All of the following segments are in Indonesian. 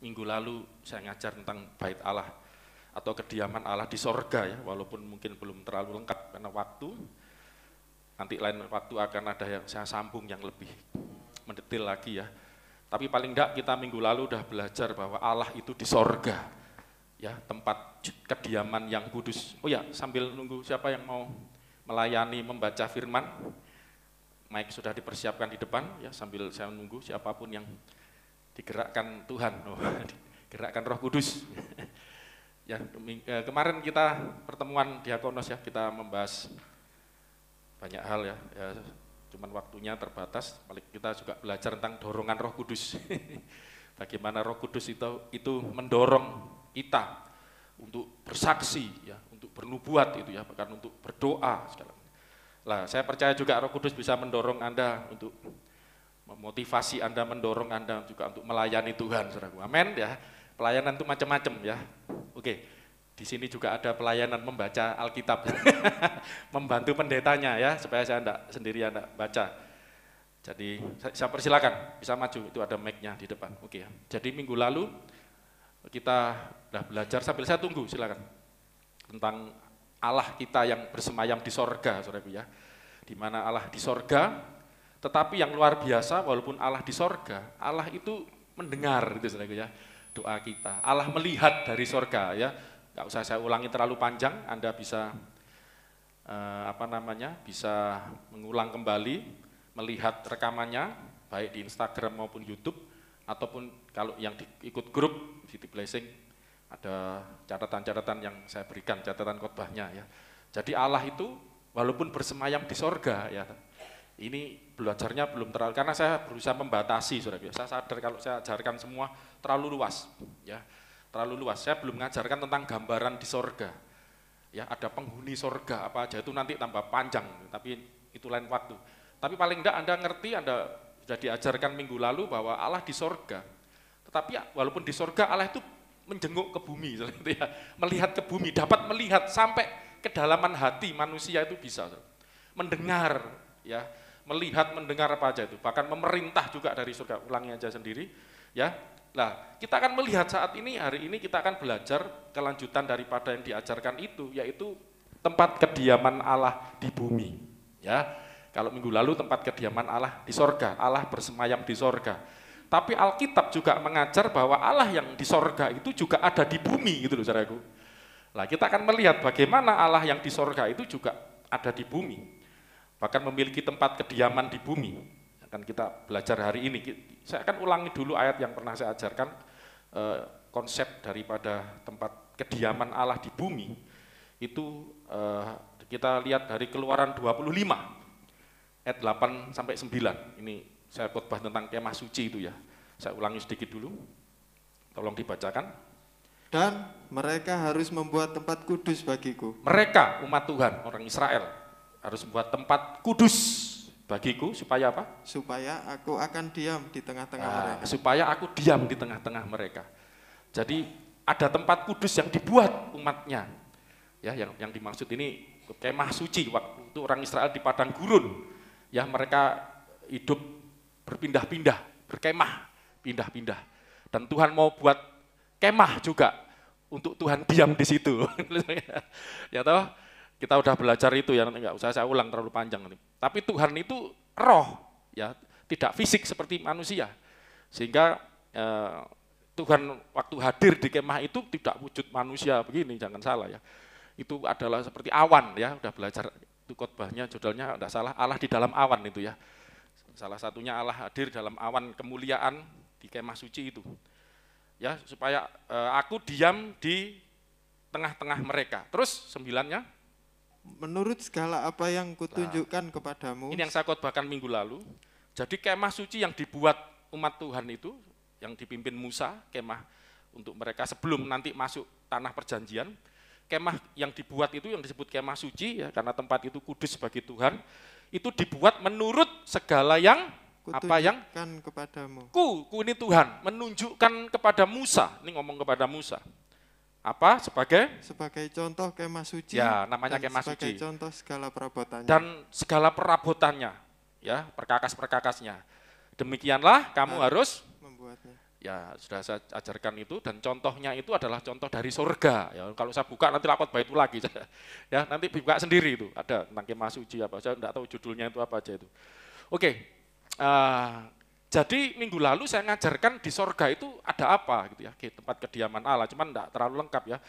minggu lalu saya ngajar tentang bait Allah atau kediaman Allah di sorga ya, walaupun mungkin belum terlalu lengkap karena waktu. Nanti lain waktu akan ada yang saya sambung yang lebih mendetil lagi ya. Tapi paling enggak kita minggu lalu udah belajar bahwa Allah itu di sorga, ya, tempat kediaman yang kudus. Oh ya, sambil nunggu siapa yang mau melayani membaca firman, mic sudah dipersiapkan di depan ya, sambil saya nunggu siapapun yang digerakkan Tuhan, digerakkan Roh Kudus. Ya, kemarin kita pertemuan diakonos ya, kita membahas banyak hal ya, cuman waktunya terbatas. Paling kita juga belajar tentang dorongan Roh Kudus. Bagaimana Roh Kudus itu mendorong kita untuk bersaksi ya, untuk bernubuat itu ya, bahkan untuk berdoa segala. Lah, saya percaya juga Roh Kudus bisa mendorong Anda untuk memotivasi Anda, mendorong Anda juga untuk melayani Tuhan, saudaraku. Amin ya. Pelayanan itu macam-macam ya. Oke. Di sini juga ada pelayanan membaca Alkitab. Membantu pendetanya ya, supaya saya enggak sendirian enggak baca. Jadi saya persilakan, bisa maju, itu ada mic-nya di depan. Oke ya. Jadi minggu lalu kita sudah belajar, sambil saya tunggu silakan. Tentang Allah kita yang bersemayam di sorga, saudaraku ya. Di mana Allah di sorga. Tetapi yang luar biasa, walaupun Allah di sorga, Allah itu mendengar, gitu saudaraku ya, doa kita. Allah melihat dari sorga ya, nggak usah saya ulangi terlalu panjang, Anda bisa bisa mengulang kembali, melihat rekamannya, baik di Instagram maupun YouTube, ataupun kalau yang ikut grup City Blessing, ada catatan-catatan yang saya berikan, catatan khotbahnya ya. Jadi Allah itu walaupun bersemayam di sorga ya. Ini belajarnya belum terlalu, karena saya berusaha membatasi, saudara. Saya sadar kalau saya ajarkan semua terlalu luas, ya, terlalu luas. Saya belum mengajarkan tentang gambaran di sorga, ya, ada penghuni sorga apa aja itu nanti tambah panjang, tapi itu lain waktu. Tapi paling enggak Anda ngerti, Anda sudah diajarkan minggu lalu bahwa Allah di sorga. Tetapi walaupun di sorga Allah itu menjenguk ke bumi, ya, melihat ke bumi, dapat melihat sampai kedalaman hati manusia itu bisa, mendengar, ya. Melihat, mendengar apa aja itu, bahkan memerintah juga dari surga. Ulangi aja sendiri ya. Nah, kita akan melihat saat ini, hari ini kita akan belajar kelanjutan daripada yang diajarkan itu, yaitu tempat kediaman Allah di bumi ya. Kalau minggu lalu tempat kediaman Allah di sorga, Allah bersemayam di sorga. Tapi Alkitab juga mengajar bahwa Allah yang di sorga itu juga ada di bumi, gitu loh saudaraku. Nah, kita akan melihat bagaimana Allah yang di sorga itu juga ada di bumi, bahkan memiliki tempat kediaman di bumi. Akan kita belajar hari ini. Saya akan ulangi dulu ayat yang pernah saya ajarkan, konsep daripada tempat kediaman Allah di bumi. Itu kita lihat dari Keluaran 25 ayat 8 sampai 9. Ini saya khotbah tentang kemah suci itu ya. Saya ulangi sedikit dulu. Tolong dibacakan. Dan mereka harus membuat tempat kudus bagiku. Mereka umat Tuhan, orang Israel, harus membuat tempat kudus bagiku, supaya apa? Supaya aku akan diam di tengah-tengah mereka. Supaya aku diam di tengah-tengah mereka. Jadi ada tempat kudus yang dibuat umatnya. Ya, yang dimaksud ini kemah suci, waktu itu orang Israel di padang gurun. Ya, mereka hidup berpindah-pindah, berkemah, pindah-pindah. Dan Tuhan mau buat kemah juga untuk Tuhan diam di situ. Ya toh? Kita udah belajar itu ya, nanti nggak usah saya ulang terlalu panjang nanti. Tapi Tuhan itu roh, ya, tidak fisik seperti manusia. Sehingga Tuhan waktu hadir di kemah itu tidak wujud manusia begini, jangan salah ya. Itu adalah seperti awan ya, udah belajar itu khotbahnya, judulnya enggak salah, Allah di dalam awan itu ya. Salah satunya Allah hadir dalam awan kemuliaan di kemah suci itu. Ya, supaya aku diam di tengah-tengah mereka. Terus 9-nya, menurut segala apa yang kutunjukkan kepadamu. Ini yang saya khotbahkan minggu lalu. Jadi kemah suci yang dibuat umat Tuhan itu, yang dipimpin Musa, kemah untuk mereka sebelum nanti masuk tanah perjanjian, kemah yang dibuat itu yang disebut kemah suci ya, karena tempat itu kudus bagi Tuhan, itu dibuat menurut segala yang apa yang kepadamu. Ku ini Tuhan menunjukkan kepada Musa, ini ngomong kepada Musa. Apa? Sebagai contoh kemah suci. Ya, namanya kemah suci. Sebagai contoh segala perabotannya. Dan segala perabotannya, ya, perkakas-perkakasnya. Demikianlah kamu harus membuatnya. Ya sudah saya ajarkan itu, dan contohnya itu adalah contoh dari surga. Ya, kalau saya buka nanti lapor bait itu lagi. Ya, nanti buka sendiri itu, ada tentang kemah suci apa, saya enggak tahu judulnya itu apa aja itu. Oke, jadi minggu lalu saya ngajarkan di surga itu ada apa gitu ya, tempat kediaman Allah, cuman enggak terlalu lengkap ya.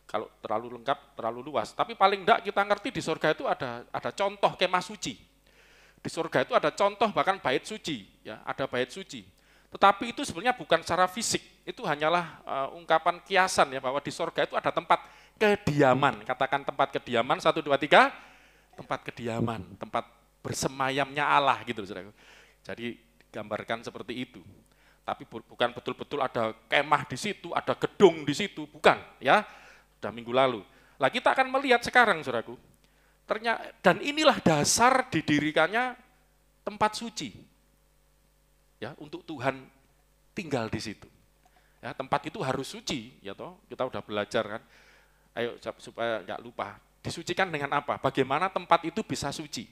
Kalau terlalu lengkap, terlalu luas. Tapi paling enggak kita ngerti di surga itu ada contoh kemah suci. Di surga itu ada contoh bahkan bait suci, ya, ada bait suci. Tetapi itu sebenarnya bukan secara fisik, itu hanyalah ungkapan kiasan ya, bahwa di surga itu ada tempat kediaman. Katakan tempat kediaman, 1, 2, 3, tempat kediaman, tempat bersemayamnya Allah gitu, saudara. Jadi gambarkan seperti itu. Tapi bukan betul-betul ada kemah di situ, ada gedung di situ, bukan ya. Sudah minggu lalu. Lah kita akan melihat sekarang, saudaraku. Ternyata, dan inilah dasar didirikannya tempat suci. Ya, untuk Tuhan tinggal di situ. Ya, tempat itu harus suci, ya toh. Kita udah belajar kan. Ayo supaya nggak lupa. Disucikan dengan apa? Bagaimana tempat itu bisa suci?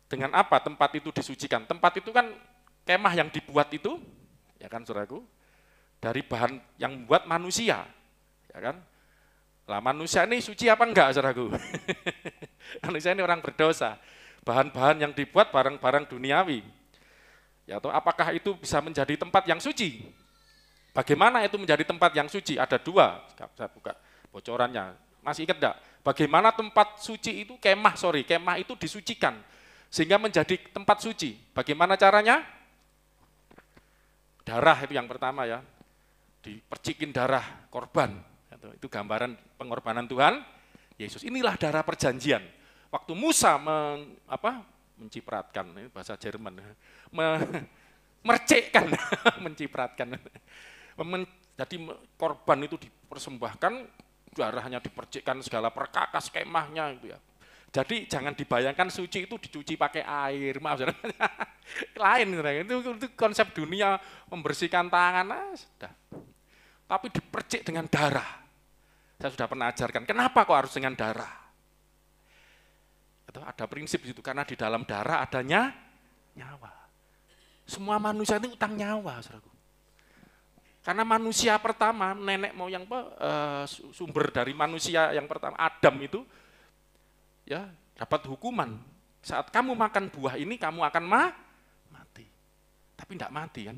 Dengan apa tempat itu disucikan? Tempat itu kan kemah yang dibuat itu, ya kan saudaraku, dari bahan yang membuat manusia, ya kan? Lah manusia ini suci apa enggak, saudaraku? Manusia ini orang berdosa. Bahan-bahan yang dibuat barang-barang duniawi. Ya toh, apakah itu bisa menjadi tempat yang suci? Bagaimana itu menjadi tempat yang suci? Ada 2, saya buka bocorannya. Masih ingat enggak? Bagaimana tempat suci itu, kemah itu disucikan sehingga menjadi tempat suci. Bagaimana caranya? Darah itu yang pertama ya. Dipercikin darah korban. Itu gambaran pengorbanan Tuhan Yesus. Inilah darah perjanjian. Waktu Musa mencipratkan, ini bahasa Jerman, mercikkan, mencipratkan. Jadi korban itu dipersembahkan, darahnya dipercikkan, segala perkakas kemahnya gitu ya. Jadi jangan dibayangkan suci itu dicuci pakai air, maaf saudara. Lain, itu konsep dunia membersihkan tangan, sudah. Tapi dipercik dengan darah. Saya sudah pernah ajarkan, kenapa kok harus dengan darah? Atau ada prinsip di situ, karena di dalam darah adanya nyawa. Semua manusia ini utang nyawa, saudaraku. Karena manusia pertama, nenek moyang sumber dari manusia yang pertama, Adam itu, ya dapat hukuman. Saat kamu makan buah ini, kamu akan mati. Tapi tidak mati kan,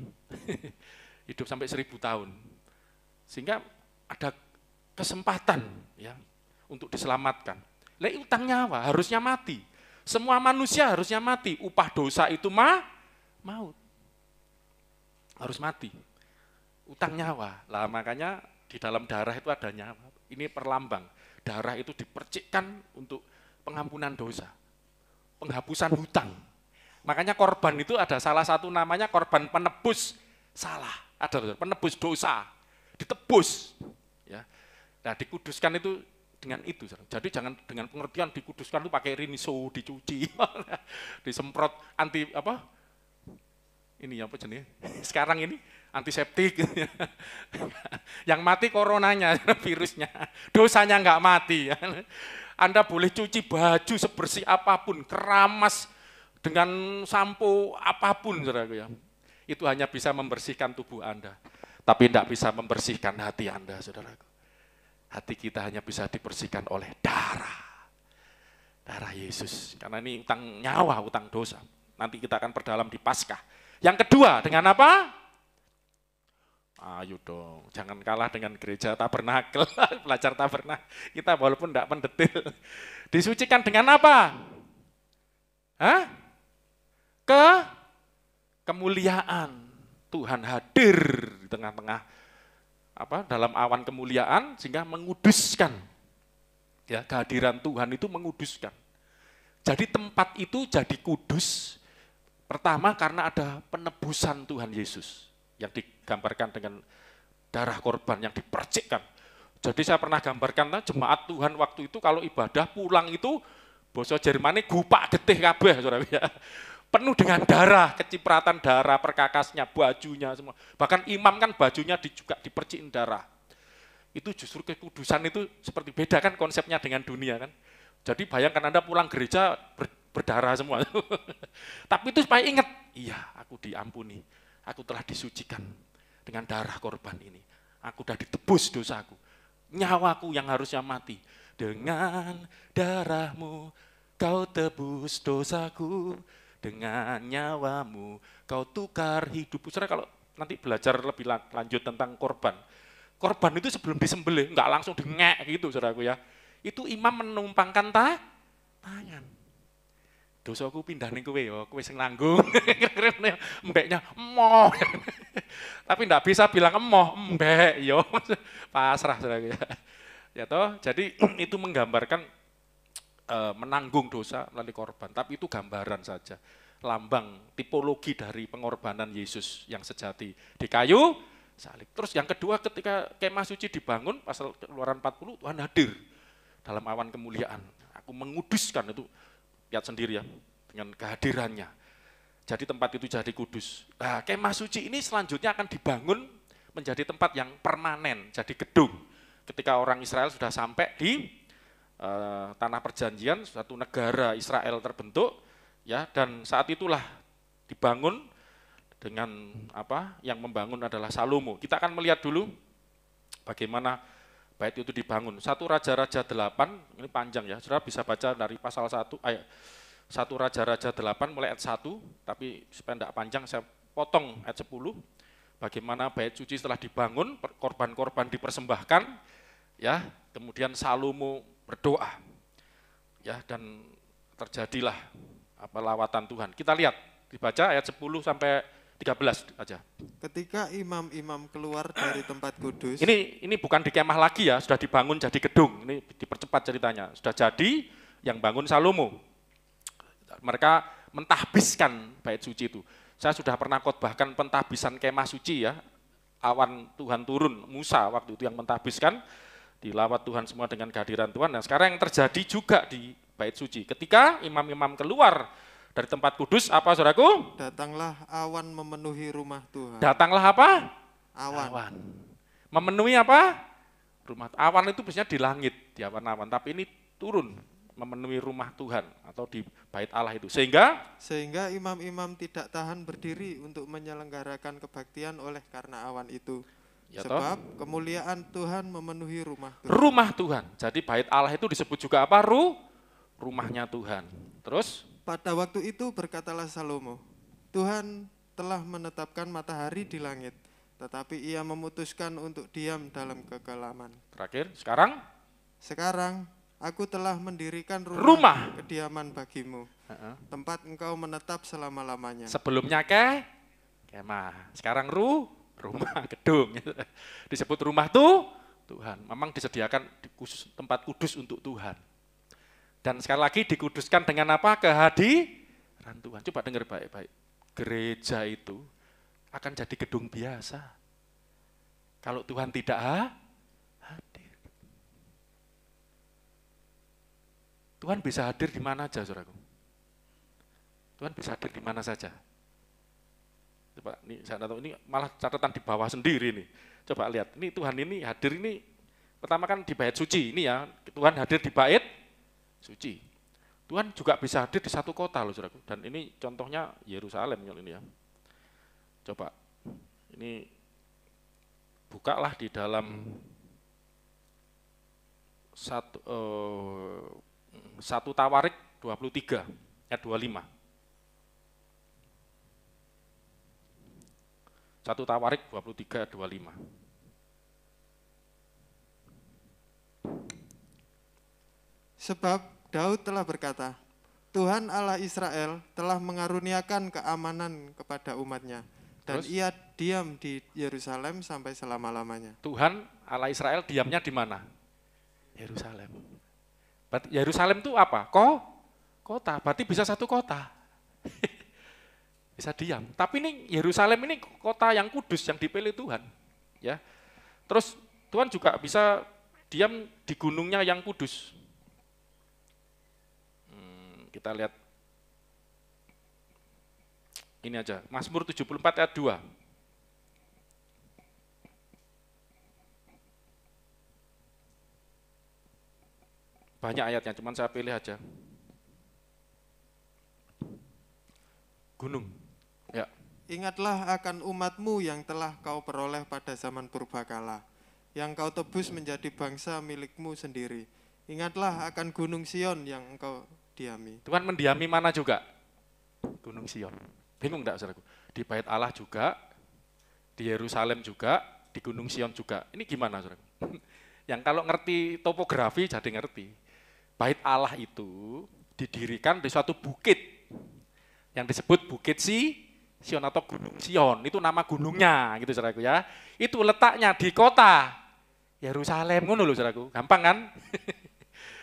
hidup sampai 1000 tahun. Sehingga ada kesempatan ya untuk diselamatkan. Lah utang nyawa harusnya mati. Semua manusia harusnya mati. Upah dosa itu maut. Harus mati. Utang nyawa. Lah makanya di dalam darah itu ada nyawa. Ini perlambang. Darah itu dipercikkan untuk pengampunan dosa. Penghapusan hutang. Makanya korban itu ada salah satu namanya korban penebus salah. Ada penebus dosa. Ditebus. Ya. Nah, dikuduskan itu dengan itu. Jadi jangan dengan pengertian dikuduskan itu pakai rinso, dicuci, disemprot anti apa? Ini apa jenis? Sekarang ini antiseptik. Yang mati coronanya, virusnya. Dosanya enggak mati. Anda boleh cuci baju sebersih apapun, keramas dengan sampo apapun, saudaraku ya. Itu hanya bisa membersihkan tubuh Anda, tapi tidak bisa membersihkan hati Anda, saudaraku. Hati kita hanya bisa dibersihkan oleh darah. Darah Yesus. Karena ini utang nyawa, utang dosa. Nanti kita akan perdalam di Paskah. Yang kedua, dengan apa? Ayo dong, jangan kalah dengan gereja tabernakel, belajar tabernakel. Kita walaupun tidak mendetil. Disucikan dengan apa? Hah? Kemuliaan. Tuhan hadir di tengah-tengah dalam awan kemuliaan sehingga menguduskan. Ya, kehadiran Tuhan itu menguduskan. Jadi tempat itu jadi kudus pertama karena ada penebusan Tuhan Yesus yang digambarkan dengan darah korban yang dipercikkan. Jadi saya pernah gambarkan jemaat Tuhan waktu itu kalau ibadah pulang itu basa Jermane gupak getih kabeh, saudara ya. Penuh dengan darah, kecipratan darah, perkakasnya, bajunya semua. Bahkan imam kan bajunya juga dipercikin darah. Itu justru kekudusan itu seperti beda kan konsepnya dengan dunia kan. Jadi bayangkan Anda pulang gereja berdarah semua. Tapi itu supaya ingat, iya aku diampuni, aku telah disucikan. dengan darah korban ini. Aku udah ditebus dosaku. Nyawaku yang harusnya mati. Dengan darahmu kau tebus dosaku. Dengan nyawamu kau tukar hidupku. Saudara kalau nanti belajar lebih lanjut tentang korban. Korban itu sebelum disembelih, enggak langsung dengek gitu saudaraku ya. Itu imam menumpangkan tangan. Dosaku pindah ning kowe ya, kowe sing nanggung. Mbeknya emoh. Tapi enggak bisa bilang emoh, mbek yo. Pasrah saudaraku ya. Ya toh, jadi itu menggambarkan menanggung dosa melalui korban, tapi itu gambaran saja. Lambang tipologi dari pengorbanan Yesus yang sejati di kayu salib. Terus yang kedua ketika kemah suci dibangun, pasal Keluaran 40, Tuhan hadir dalam awan kemuliaan. Aku menguduskan itu. Lihat sendiri ya, dengan kehadirannya. Jadi tempat itu jadi kudus. Nah, kemah suci ini selanjutnya akan dibangun menjadi tempat yang permanen, jadi gedung. Ketika orang Israel sudah sampai di tanah perjanjian, suatu negara Israel terbentuk, ya, dan saat itulah dibangun dengan apa? Yang membangun adalah Salomo. Kita akan melihat dulu bagaimana bait itu dibangun. 1 Raja-Raja 8, ini panjang ya, saudara bisa baca dari pasal 1, ayat 1 Raja-Raja 8 mulai ayat 1, tapi supaya tidak panjang saya potong ayat 10, bagaimana bait suci setelah dibangun, korban-korban dipersembahkan, ya, kemudian Salomo berdoa, ya, dan terjadilah lawatan Tuhan. Kita lihat, dibaca ayat 10 sampai 13 aja. Ketika imam-imam keluar dari tempat kudus. Ini bukan di kemah lagi ya, sudah dibangun jadi gedung. Ini dipercepat ceritanya. Sudah jadi yang bangun Salomo. Mereka mentahbiskan bait suci itu. Saya sudah pernah khotbahkan pentahbisan kemah suci ya. Awan Tuhan turun, Musa waktu itu yang mentahbiskan, dilawat Tuhan semua dengan kehadiran Tuhan. Nah, sekarang yang terjadi juga di bait suci. Ketika imam-imam keluar dari tempat kudus, apa saudaraku? Datanglah awan memenuhi rumah Tuhan. Datanglah apa? Awan. Memenuhi apa? Rumah. Awan itu biasanya di langit, di awan-awan. Tapi ini turun, memenuhi rumah Tuhan atau di bait Allah itu. Sehingga imam-imam tidak tahan berdiri untuk menyelenggarakan kebaktian oleh karena awan itu. Ya sebab toh, kemuliaan Tuhan memenuhi rumah Tuhan. Rumah Tuhan. Jadi bait Allah itu disebut juga apa? Rumahnya Tuhan. Terus? Pada waktu itu berkatalah Salomo, Tuhan telah menetapkan matahari di langit, tetapi ia memutuskan untuk diam dalam kegelapan. Terakhir, sekarang aku telah mendirikan rumah kediaman bagimu, tempat engkau menetap selama-lamanya. Sebelumnya kemah, sekarang rumah gedung. Disebut rumah Tuhan, memang disediakan khusus tempat kudus untuk Tuhan. Dan sekali lagi dikuduskan dengan apa? Kehadiran Tuhan. Coba dengar baik-baik. Gereja itu akan jadi gedung biasa kalau Tuhan tidak hadir. Tuhan bisa hadir di mana aja, saudaraku. Tuhan bisa hadir di mana saja. Coba, ini saya tahu ini malah catatan di bawah sendiri nih. Coba lihat, ini Tuhan ini hadir ini pertama kan di bait suci ini ya. Tuhan hadir di bait suci. Tuhan juga bisa hadir di satu kota loh saudaraku. Dan ini contohnya Yerusalem ini ya. Coba, ini bukalah di dalam satu Tawarik 23 ayat 25. 1 Tawarik 23 ayat 25. Sebab Daud telah berkata, Tuhan Allah Israel telah mengaruniakan keamanan kepada umatnya, dan ia diam di Yerusalem sampai selama-lamanya. Tuhan Allah Israel diamnya di mana? Yerusalem. Berarti Yerusalem itu apa? Kota, berarti bisa satu kota. Bisa diam. Tapi ini Yerusalem ini kota yang kudus, yang dipilih Tuhan. Ya. Terus Tuhan juga bisa diam di gunungnya yang kudus. Kita lihat ini aja, Mazmur 74 ayat 2. Banyak ayatnya, cuman saya pilih aja. Gunung, ya. Ingatlah akan umatmu yang telah kau peroleh pada zaman purbakala, yang kau tebus menjadi bangsa milikmu sendiri. Ingatlah akan Gunung Sion yang engkau diami. Tuhan mendiami mana juga? Gunung Sion. Bingung enggak saudaraku? Di Bait Allah juga, di Yerusalem juga, di Gunung Sion juga. Ini gimana saudaraku? Yang kalau ngerti topografi jadi ngerti. Bait Allah itu didirikan di suatu bukit yang disebut Bukit Sion atau Gunung Sion. Itu nama gunungnya gitu saudaraku ya. Itu letaknya di kota Yerusalem, ngono loh saudaraku. Gampang kan?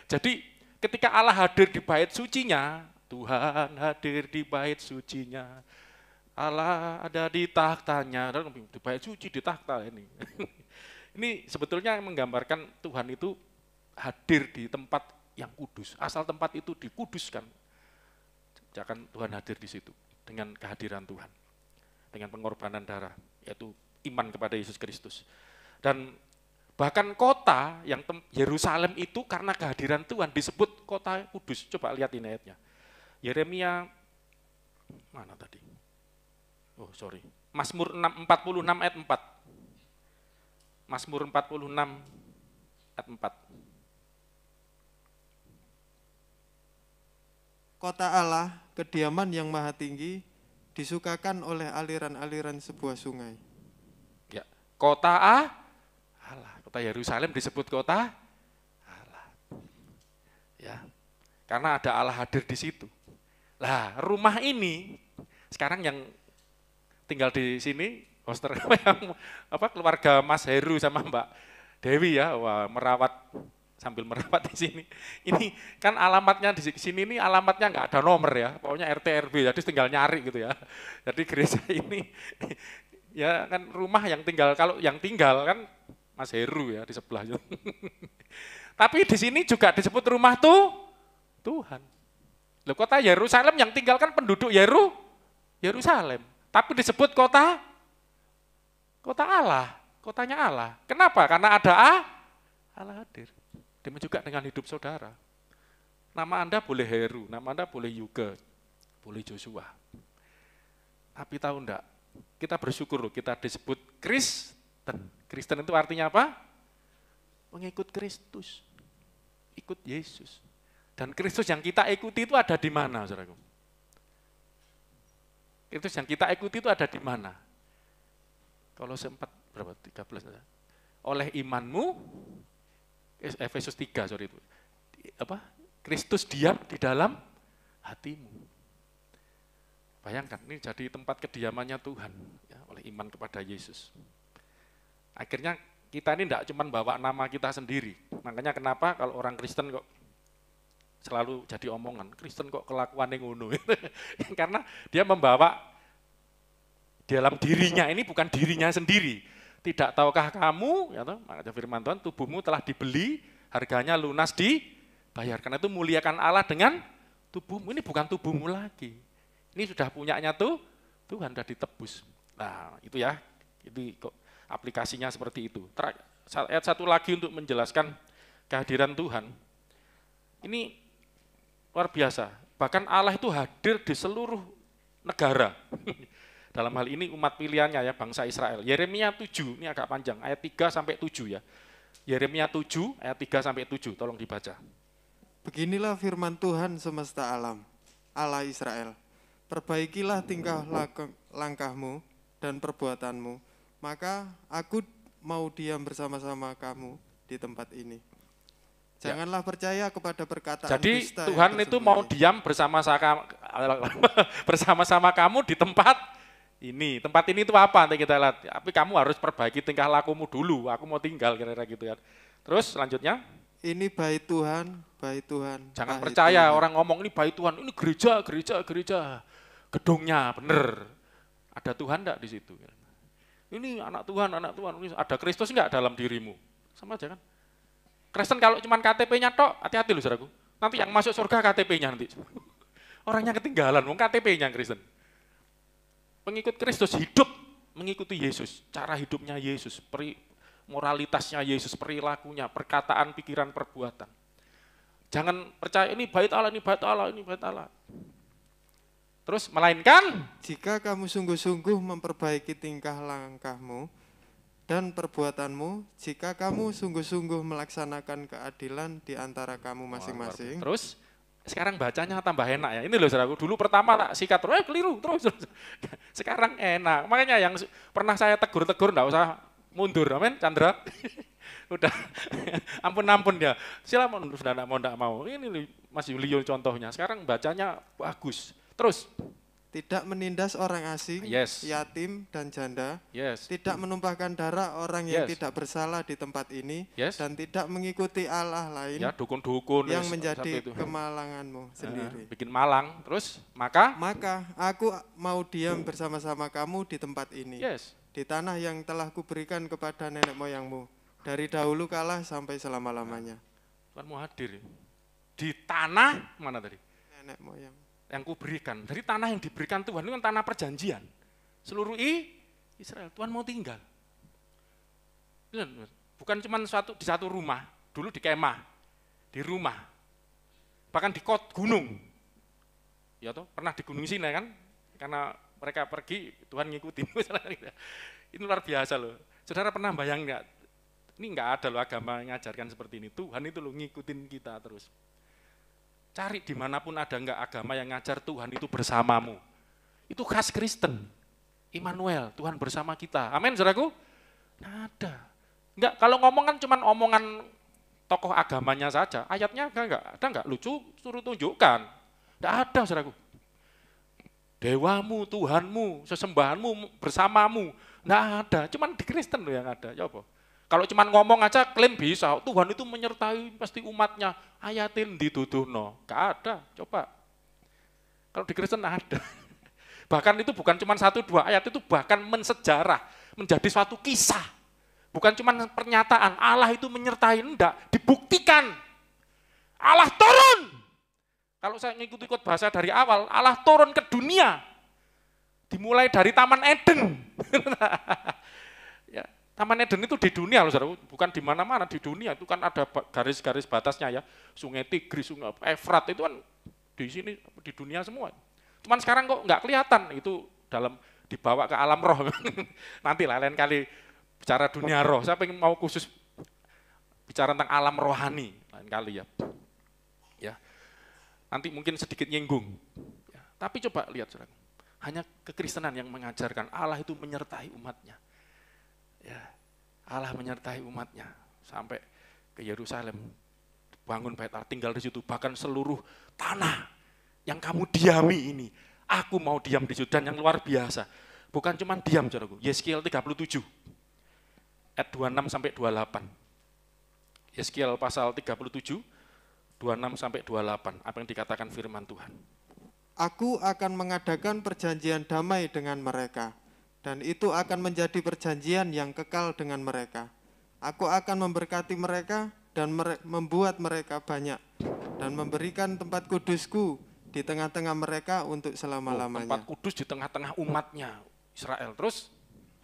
Jadi ketika Allah hadir di bait sucinya, Tuhan hadir di bait sucinya, Allah ada di tahtanya, di bait suci di takhta ini. Ini sebetulnya menggambarkan Tuhan itu hadir di tempat yang kudus, asal tempat itu dikuduskan. Jangan Tuhan hadir di situ dengan kehadiran Tuhan, dengan pengorbanan darah, yaitu iman kepada Yesus Kristus. Dan bahkan kota yang Yerusalem itu karena kehadiran Tuhan disebut kota kudus. Coba lihat ini ayatnya. Yeremia mana tadi? Oh sorry, Mazmur 46 ayat 4. Mazmur 46 ayat 4. Kota Allah, kediaman yang maha tinggi, disukakan oleh aliran-aliran sebuah sungai. Ya, kota Allah, kota Yerusalem disebut kota Allah. Ya, karena ada Allah hadir di situ. Lah, rumah ini sekarang yang tinggal di sini, hoster yang keluarga Mas Heru sama Mbak Dewi ya, wah merawat sambil merawat di sini. Ini kan alamatnya di sini ini alamatnya nggak ada nomor ya, pokoknya RT RW, jadi tinggal nyari gitu ya. Jadi gereja ini ya kan rumah yang tinggal, kalau yang tinggal kan Mas Heru ya di sebelah. Tapi di sini juga disebut rumah Tuhan. Loh, kota Yerusalem yang tinggal kan penduduk Yerusalem, tapi disebut kota Allah, kotanya Allah. Kenapa? Karena ada Allah hadir. Demikian juga dengan hidup saudara. Nama Anda boleh Heru, nama Anda boleh Yuga, boleh Joshua. Tapi tahu enggak, kita bersyukur loh, kita disebut Kristen. Kristen itu artinya apa? Mengikut Kristus, ikut Yesus. Dan Kristus yang kita ikuti itu ada di mana, saudaraku? Kristus yang kita ikuti itu ada di mana? Kalau sempat berapa? 13. Oleh imanmu, Efesus 3, sorry itu. Kristus diam di dalam hatimu. Bayangkan, ini jadi tempat kediamannya Tuhan, ya, oleh iman kepada Yesus. Akhirnya kita ini tidak cuma bawa nama kita sendiri. Makanya kenapa kalau orang Kristen kok selalu jadi omongan, Kristen kok kelakuannya ngono. Karena dia membawa dalam dirinya, ini bukan dirinya sendiri. Tidak tahukah kamu, ya toh, makanya firman Tuhan, tubuhmu telah dibeli, harganya lunas dibayar. Karena itu muliakan Allah dengan tubuhmu, ini bukan tubuhmu lagi. Ini sudah punyanya Tuhan, sudah ditebus. Nah itu ya, itu kok aplikasinya seperti itu. Ayat satu lagi untuk menjelaskan kehadiran Tuhan. Ini luar biasa, bahkan Allah itu hadir di seluruh negara. Dalam hal ini umat pilihannya ya, bangsa Israel. Yeremia 7, ini agak panjang, ayat 3 sampai 7 ya. Yeremia 7, ayat 3 sampai 7, tolong dibaca. Beginilah firman Tuhan semesta alam, Allah Israel. Perbaikilah tingkah langkahmu dan perbuatanmu, maka aku mau diam bersama-sama kamu di tempat ini. Janganlah percaya kepada perkataan Jadi dusta. Tuhan itu mau diam bersama-sama kamu di tempat ini. Tempat ini itu apa? Nanti kita lihat. Tapi kamu harus perbaiki tingkah lakumu dulu. Aku mau tinggal kira-kira gitu ya. Terus selanjutnya? Ini bait Tuhan, bait Tuhan. Jangan percaya Tuhan. Orang ngomong ini bait Tuhan. Ini gereja. Gedungnya bener. Ada Tuhan enggak di situ? Ini anak Tuhan. Ini ada Kristus enggak dalam dirimu? Sama aja kan? Kristen kalau cuma KTP-nya tok, hati-hati loh saudaraku. Nanti yang masuk surga KTP-nya nanti. Orangnya ketinggalan, mau KTP-nya Kristen. Pengikut Kristus hidup mengikuti Yesus, cara hidupnya Yesus, moralitasnya Yesus, perilakunya, perkataan, pikiran, perbuatan. Jangan percaya ini bait Allah, ini bait Allah, ini bait Allah. Terus melainkan jika kamu sungguh-sungguh memperbaiki tingkah langkahmu dan perbuatanmu, jika kamu sungguh-sungguh melaksanakan keadilan di antara kamu masing-masing. Terus sekarang bacanya tambah enak ya. Ini loh saudaraku, dulu pertama tak sikat terus keliru terus. Sekarang enak. Makanya yang pernah saya tegur-tegur enggak usah mundur, amin Chandra. Udah ampun ya. Silakan sudah enggak mau. Ini Mas Yulio contohnya. Sekarang bacanya bagus. Terus tidak menindas orang asing, yes, yatim dan janda, yes, tidak menumpahkan darah orang yang tidak bersalah di tempat ini, yes, dan tidak mengikuti Allah lain ya, dukun-dukun yang menjadi kemalanganmu sendiri. Bikin malang, terus maka aku mau diam bersama-sama kamu di tempat ini, yes, di tanah yang telah kuberikan kepada nenek moyangmu, dari dahulu kala sampai selama-lamanya. Tuhan mau hadir di tanah mana tadi? Nenek moyang. Yang kuberikan, dari tanah yang diberikan Tuhan itu kan tanah perjanjian. Seluruh Israel, Tuhan mau tinggal. Bukan cuma di satu rumah, dulu di kemah, di rumah, bahkan di gunung. Ya toh, pernah di Gunung Sinai kan, karena mereka pergi, Tuhan ngikutin. Ini luar biasa loh. Saudara pernah bayang nggak? Ini nggak ada loh agama yang ngajarkan seperti ini. Tuhan itu loh ngikutin kita terus. Cari dimanapun ada enggak agama yang ngajar Tuhan itu bersamamu. Itu khas Kristen. Immanuel, Tuhan bersama kita. Amin, saudaraku? Nggak ada. Enggak, kalau ngomong kan cuma omongan tokoh agamanya saja. Ayatnya ada enggak? Lucu, suruh tunjukkan. Enggak ada, saudaraku. Dewamu, Tuhanmu, sesembahanmu bersamamu. Enggak ada, cuma di Kristen loh yang ada. Ya apa? Kalau cuma ngomong aja klaim bisa, Tuhan itu menyertai pasti umatnya, ayatin dituduhno. Gak ada, coba. Kalau di Kristen ada. Bahkan itu bukan cuma 1-2 ayat, itu bahkan mensejarah, menjadi suatu kisah. Bukan cuma pernyataan, Allah itu menyertai, enggak, dibuktikan. Allah turun. Kalau saya ngikut-ikut bahasa dari awal, Allah turun ke dunia. Dimulai dari Taman Eden. Ya. Taman Eden itu di dunia loh, saudara, bukan di mana-mana, di dunia itu kan ada garis-garis batasnya ya. Sungai Tigris, Sungai Efrat itu kan di sini di dunia semua. Cuman sekarang kok nggak kelihatan itu dibawa ke alam roh. Nanti lah lain kali bicara dunia roh. Saya pengen mau khusus bicara tentang alam rohani lain kali ya. Ya. Nanti mungkin sedikit nyinggung. Ya. Tapi coba lihat saudara. Hanya kekristenan yang mengajarkan Allah itu menyertai umatnya. Ya, Allah menyertai umatnya sampai ke Yerusalem, bangun bait Allah, tinggal di situ, bahkan seluruh tanah yang kamu diami ini, aku mau diam di situ. Dan yang luar biasa, bukan cuma diam, saudaraku. Yeskiel 37 ayat 26 sampai 28. Yeskiel pasal 37 26 sampai 28, apa yang dikatakan firman Tuhan. Aku akan mengadakan perjanjian damai dengan mereka. Dan itu akan menjadi perjanjian yang kekal dengan mereka. Aku akan memberkati mereka dan membuat mereka banyak. Dan memberikan tempat kudusku di tengah-tengah mereka untuk selama-lamanya. Tempat kudus di tengah-tengah umatnya, Israel. Terus?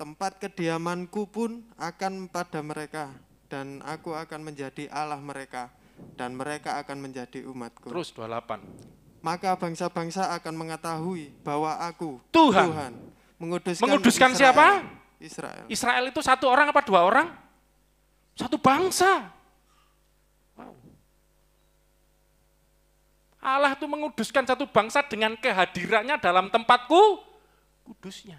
Tempat kediamanku pun akan pada mereka. Dan aku akan menjadi Allah mereka. Dan mereka akan menjadi umatku. Terus 28. Maka bangsa-bangsa akan mengetahui bahwa aku, Tuhan menguduskan Israel. Siapa? Israel. Israel itu satu orang apa 2 orang? Satu bangsa. Wow. Allah itu menguduskan satu bangsa dengan kehadirannya dalam tempatku kudusnya.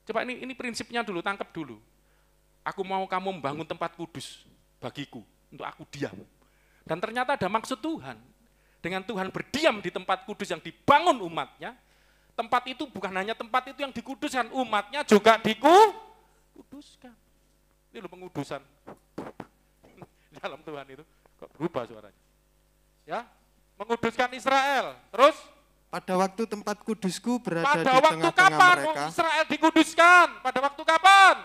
Coba ini prinsipnya dulu, tangkap dulu. Aku mau kamu membangun tempat kudus bagiku, untuk aku diam. Dan ternyata ada maksud Tuhan. Dengan Tuhan berdiam di tempat kudus yang dibangun umatnya, tempat itu bukan hanya tempat itu yang dikuduskan, umatnya juga dikuduskan. Ini loh pengudusan. Dalam Tuhan itu, kok berubah suaranya. Ya, menguduskan Israel. Terus? Pada waktu tempat kudusku berada di Pada tengah-tengah mereka. waktu kapan Israel dikuduskan? Pada waktu kapan?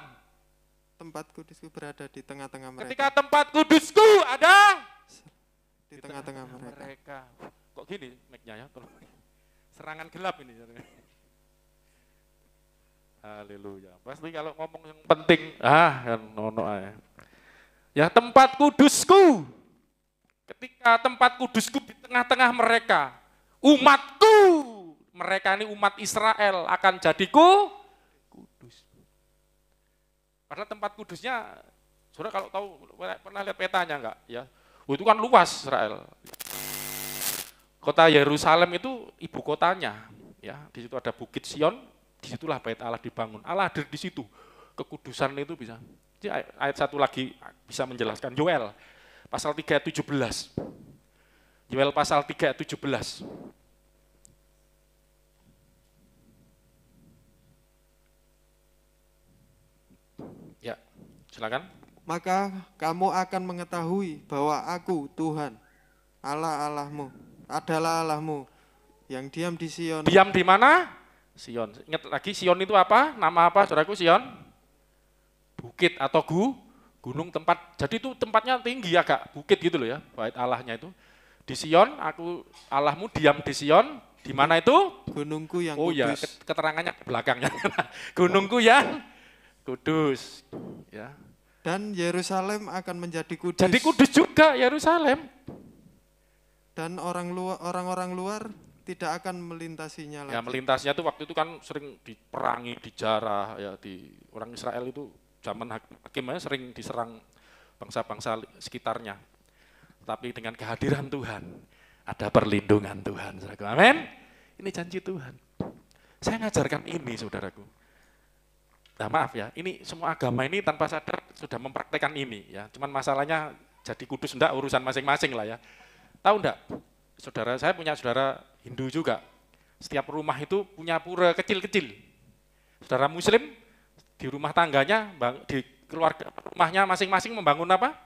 Tempat kudusku berada di tengah-tengah mereka. Ketika tempat kudusku ada di tengah-tengah mereka. Kok gini mic-nya ya? Serangan gelap ini. Haleluya. Pasti kalau ngomong yang penting, kan nono aja. Ya tempat kudusku. Ketika tempat kudusku di tengah-tengah mereka, umatku mereka ini umat Israel akan jadi kudus. Padahal tempat kudusnya, saudara kalau tahu, pernah lihat petanya enggak? Ya, itu kan luas Israel. Kota Yerusalem itu ibu kotanya, ya. Di situ ada Bukit Sion, disitulah Bait Allah dibangun. Allah hadir di situ. Kekudusan itu bisa. Jadi ayat satu lagi bisa menjelaskan. Yoel pasal 3 ayat 17. Yoel pasal 3 ayat 17. Ya, silakan. Maka kamu akan mengetahui bahwa aku Tuhan, Allahmu, adalah Allahmu, yang diam di Sion. Diam di mana? Sion. Ingat lagi, Sion itu apa? Nama apa, saudaraku, Sion? Bukit atau gunung tempat. Jadi itu tempatnya tinggi agak bukit gitu loh ya, Bait Allahnya itu. Di Sion, aku Allahmu diam di Sion. Di mana itu? Gunungku yang kudus. Ya, keterangannya belakangnya. Gunungku yang kudus. Ya. Dan Yerusalem akan menjadi kudus. Jadi kudus juga Yerusalem. Dan orang-orang luar tidak akan melintasinya lagi. Ya, melintasinya itu waktu itu kan sering diperangi, dijarah ya, di orang Israel itu zaman hakimnya sering diserang bangsa-bangsa sekitarnya. Tapi dengan kehadiran Tuhan, ada perlindungan Tuhan. Saudaraku. Amin. Ini janji Tuhan. Saya ngajarkan ini, saudaraku. Nah, maaf ya, ini semua agama ini tanpa sadar sudah mempraktekkan ini ya. Cuman masalahnya jadi kudus enggak urusan masing-masing lah ya. Tahu enggak? Saudara, saya punya saudara Hindu juga. Setiap rumah itu punya pura kecil-kecil. Saudara Muslim di rumah tangganya, di keluarga rumahnya masing-masing membangun apa?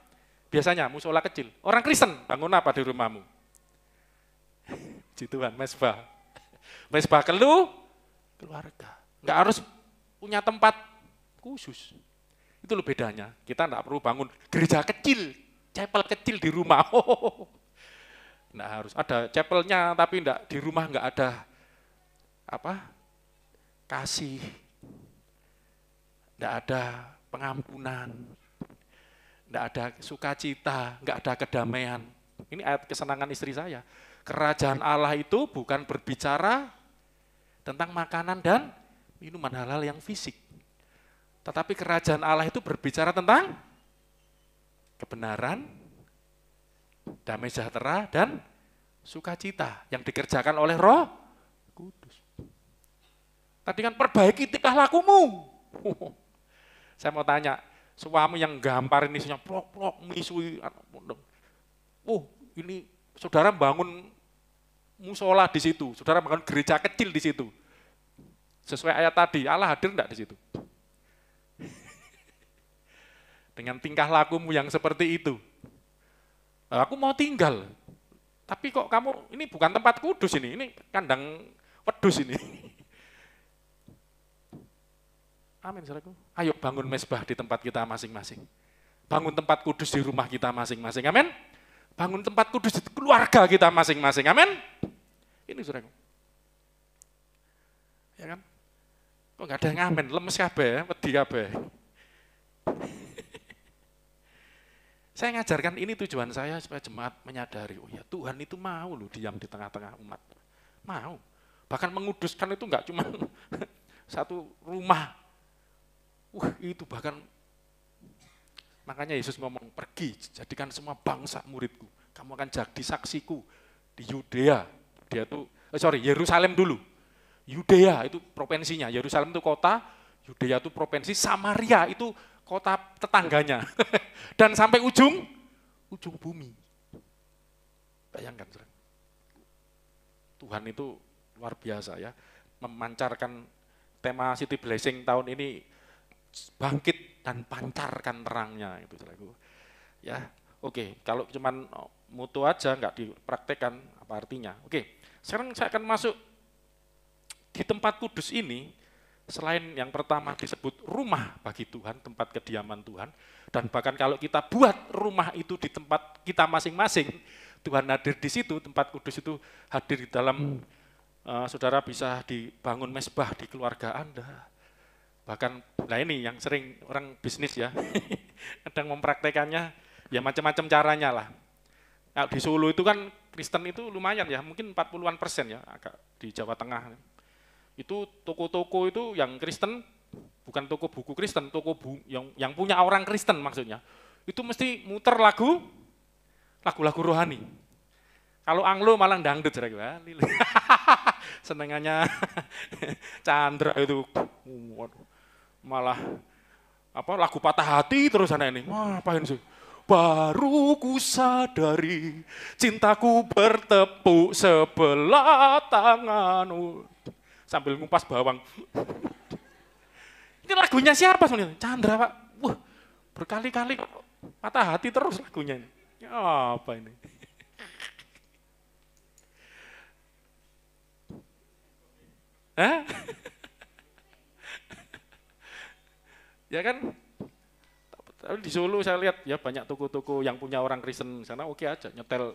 Biasanya musola kecil. Orang Kristen bangun apa di rumahmu? Puji Tuhan, mesbah. Mesbah keluarga. Enggak harus punya tempat khusus. Itu loh bedanya. Kita enggak perlu bangun gereja kecil, chapel kecil di rumah. Enggak harus ada chapelnya, tapi enggak di rumah enggak ada apa? Kasih. Enggak ada pengampunan. Enggak ada sukacita, enggak ada kedamaian. Ini ayat kesenangan istri saya. Kerajaan Allah itu bukan berbicara tentang makanan dan minuman halal yang fisik. Tetapi kerajaan Allah itu berbicara tentang kebenaran, damai sejahtera, dan sukacita yang dikerjakan oleh Roh Kudus. Tadi kan perbaiki tingkah lakumu. Saya mau tanya, suami yang gampar ini isinya plok-plok, misui, ini saudara bangun musola di situ, saudara bangun gereja kecil di situ. Sesuai ayat tadi, Allah hadir enggak di situ? Dengan tingkah lakumu yang seperti itu. Aku mau tinggal, tapi kok kamu, ini bukan tempat kudus ini kandang wedus ini. Amin, saudaraku. Ayo bangun mesbah di tempat kita masing-masing. Bangun tempat kudus di rumah kita masing-masing, amin. Bangun tempat kudus di keluarga kita masing-masing, amin. Ini saudaraku. Ya kan? Kok nggak ada yang amin, lemes kabeh, wedi kabeh. Saya ngajarkan ini tujuan saya supaya jemaat menyadari, oh ya Tuhan itu mau loh diam di tengah-tengah umat. Mau. Bahkan menguduskan itu enggak cuma satu rumah. Itu bahkan makanya Yesus ngomong, pergi jadikan semua bangsa muridku. Kamu akan jadi saksiku di Yudea. Yerusalem dulu. Yudea itu provinsinya, Yerusalem itu kota, Yudea itu provinsi, Samaria itu kota tetangganya. Dan sampai ujung bumi. Bayangkan, Tuhan itu luar biasa ya, memancarkan tema City Blessing tahun ini, bangkit dan pancarkan terangnya itu, saudaraku. Ya, oke. Kalau cuman mutu aja nggak dipraktekkan, apa artinya? Oke. Sekarang saya akan masuk di tempat kudus ini. Selain yang pertama disebut rumah bagi Tuhan, tempat kediaman Tuhan, dan bahkan kalau kita buat rumah itu di tempat kita masing-masing, Tuhan hadir di situ, tempat kudus itu hadir di dalam, saudara bisa dibangun mesbah di keluarga Anda. Bahkan, nah ini yang sering orang bisnis ya, kadang mempraktekannya, ya macam-macam caranya lah. Kalau di Solo itu kan Kristen itu lumayan ya, mungkin 40-an% ya, agak di Jawa Tengah. Itu toko-toko itu yang Kristen, bukan toko buku Kristen, yang punya orang Kristen maksudnya. Itu mesti muter lagu-lagu rohani. Kalau Anglo malah dangdut, senengannya Chandra itu malah lagu patah hati terus sana ini. Wah, apain sih? Baru ku sadari cintaku bertepuk sebelah tangan. Sambil ngumpas bawang. Ini lagunya siapa sebenarnya? Chandra, Pak. Wah, berkali-kali patah hati terus lagunya ini. Ya, apa ini? Hah? Ya kan? Tapi di Solo saya lihat ya banyak toko-toko yang punya orang Kristen sana oke aja nyetel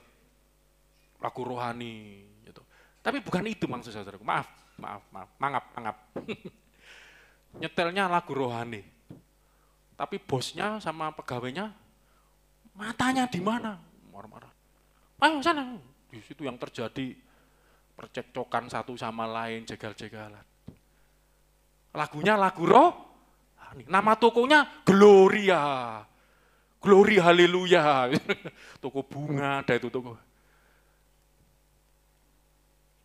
lagu rohani gitu. Tapi bukan itu maksud saudaraku. Mangap. Nyetelnya lagu rohani. Tapi bosnya sama pegawainya matanya di mana? Marah-marah. Ayo sana. Di situ yang terjadi percekcokan satu sama lain, jegal-jegalan. Lagunya lagu rohani. Nama tokonya Gloria. Glory Haleluya. Toko bunga ada itu toko.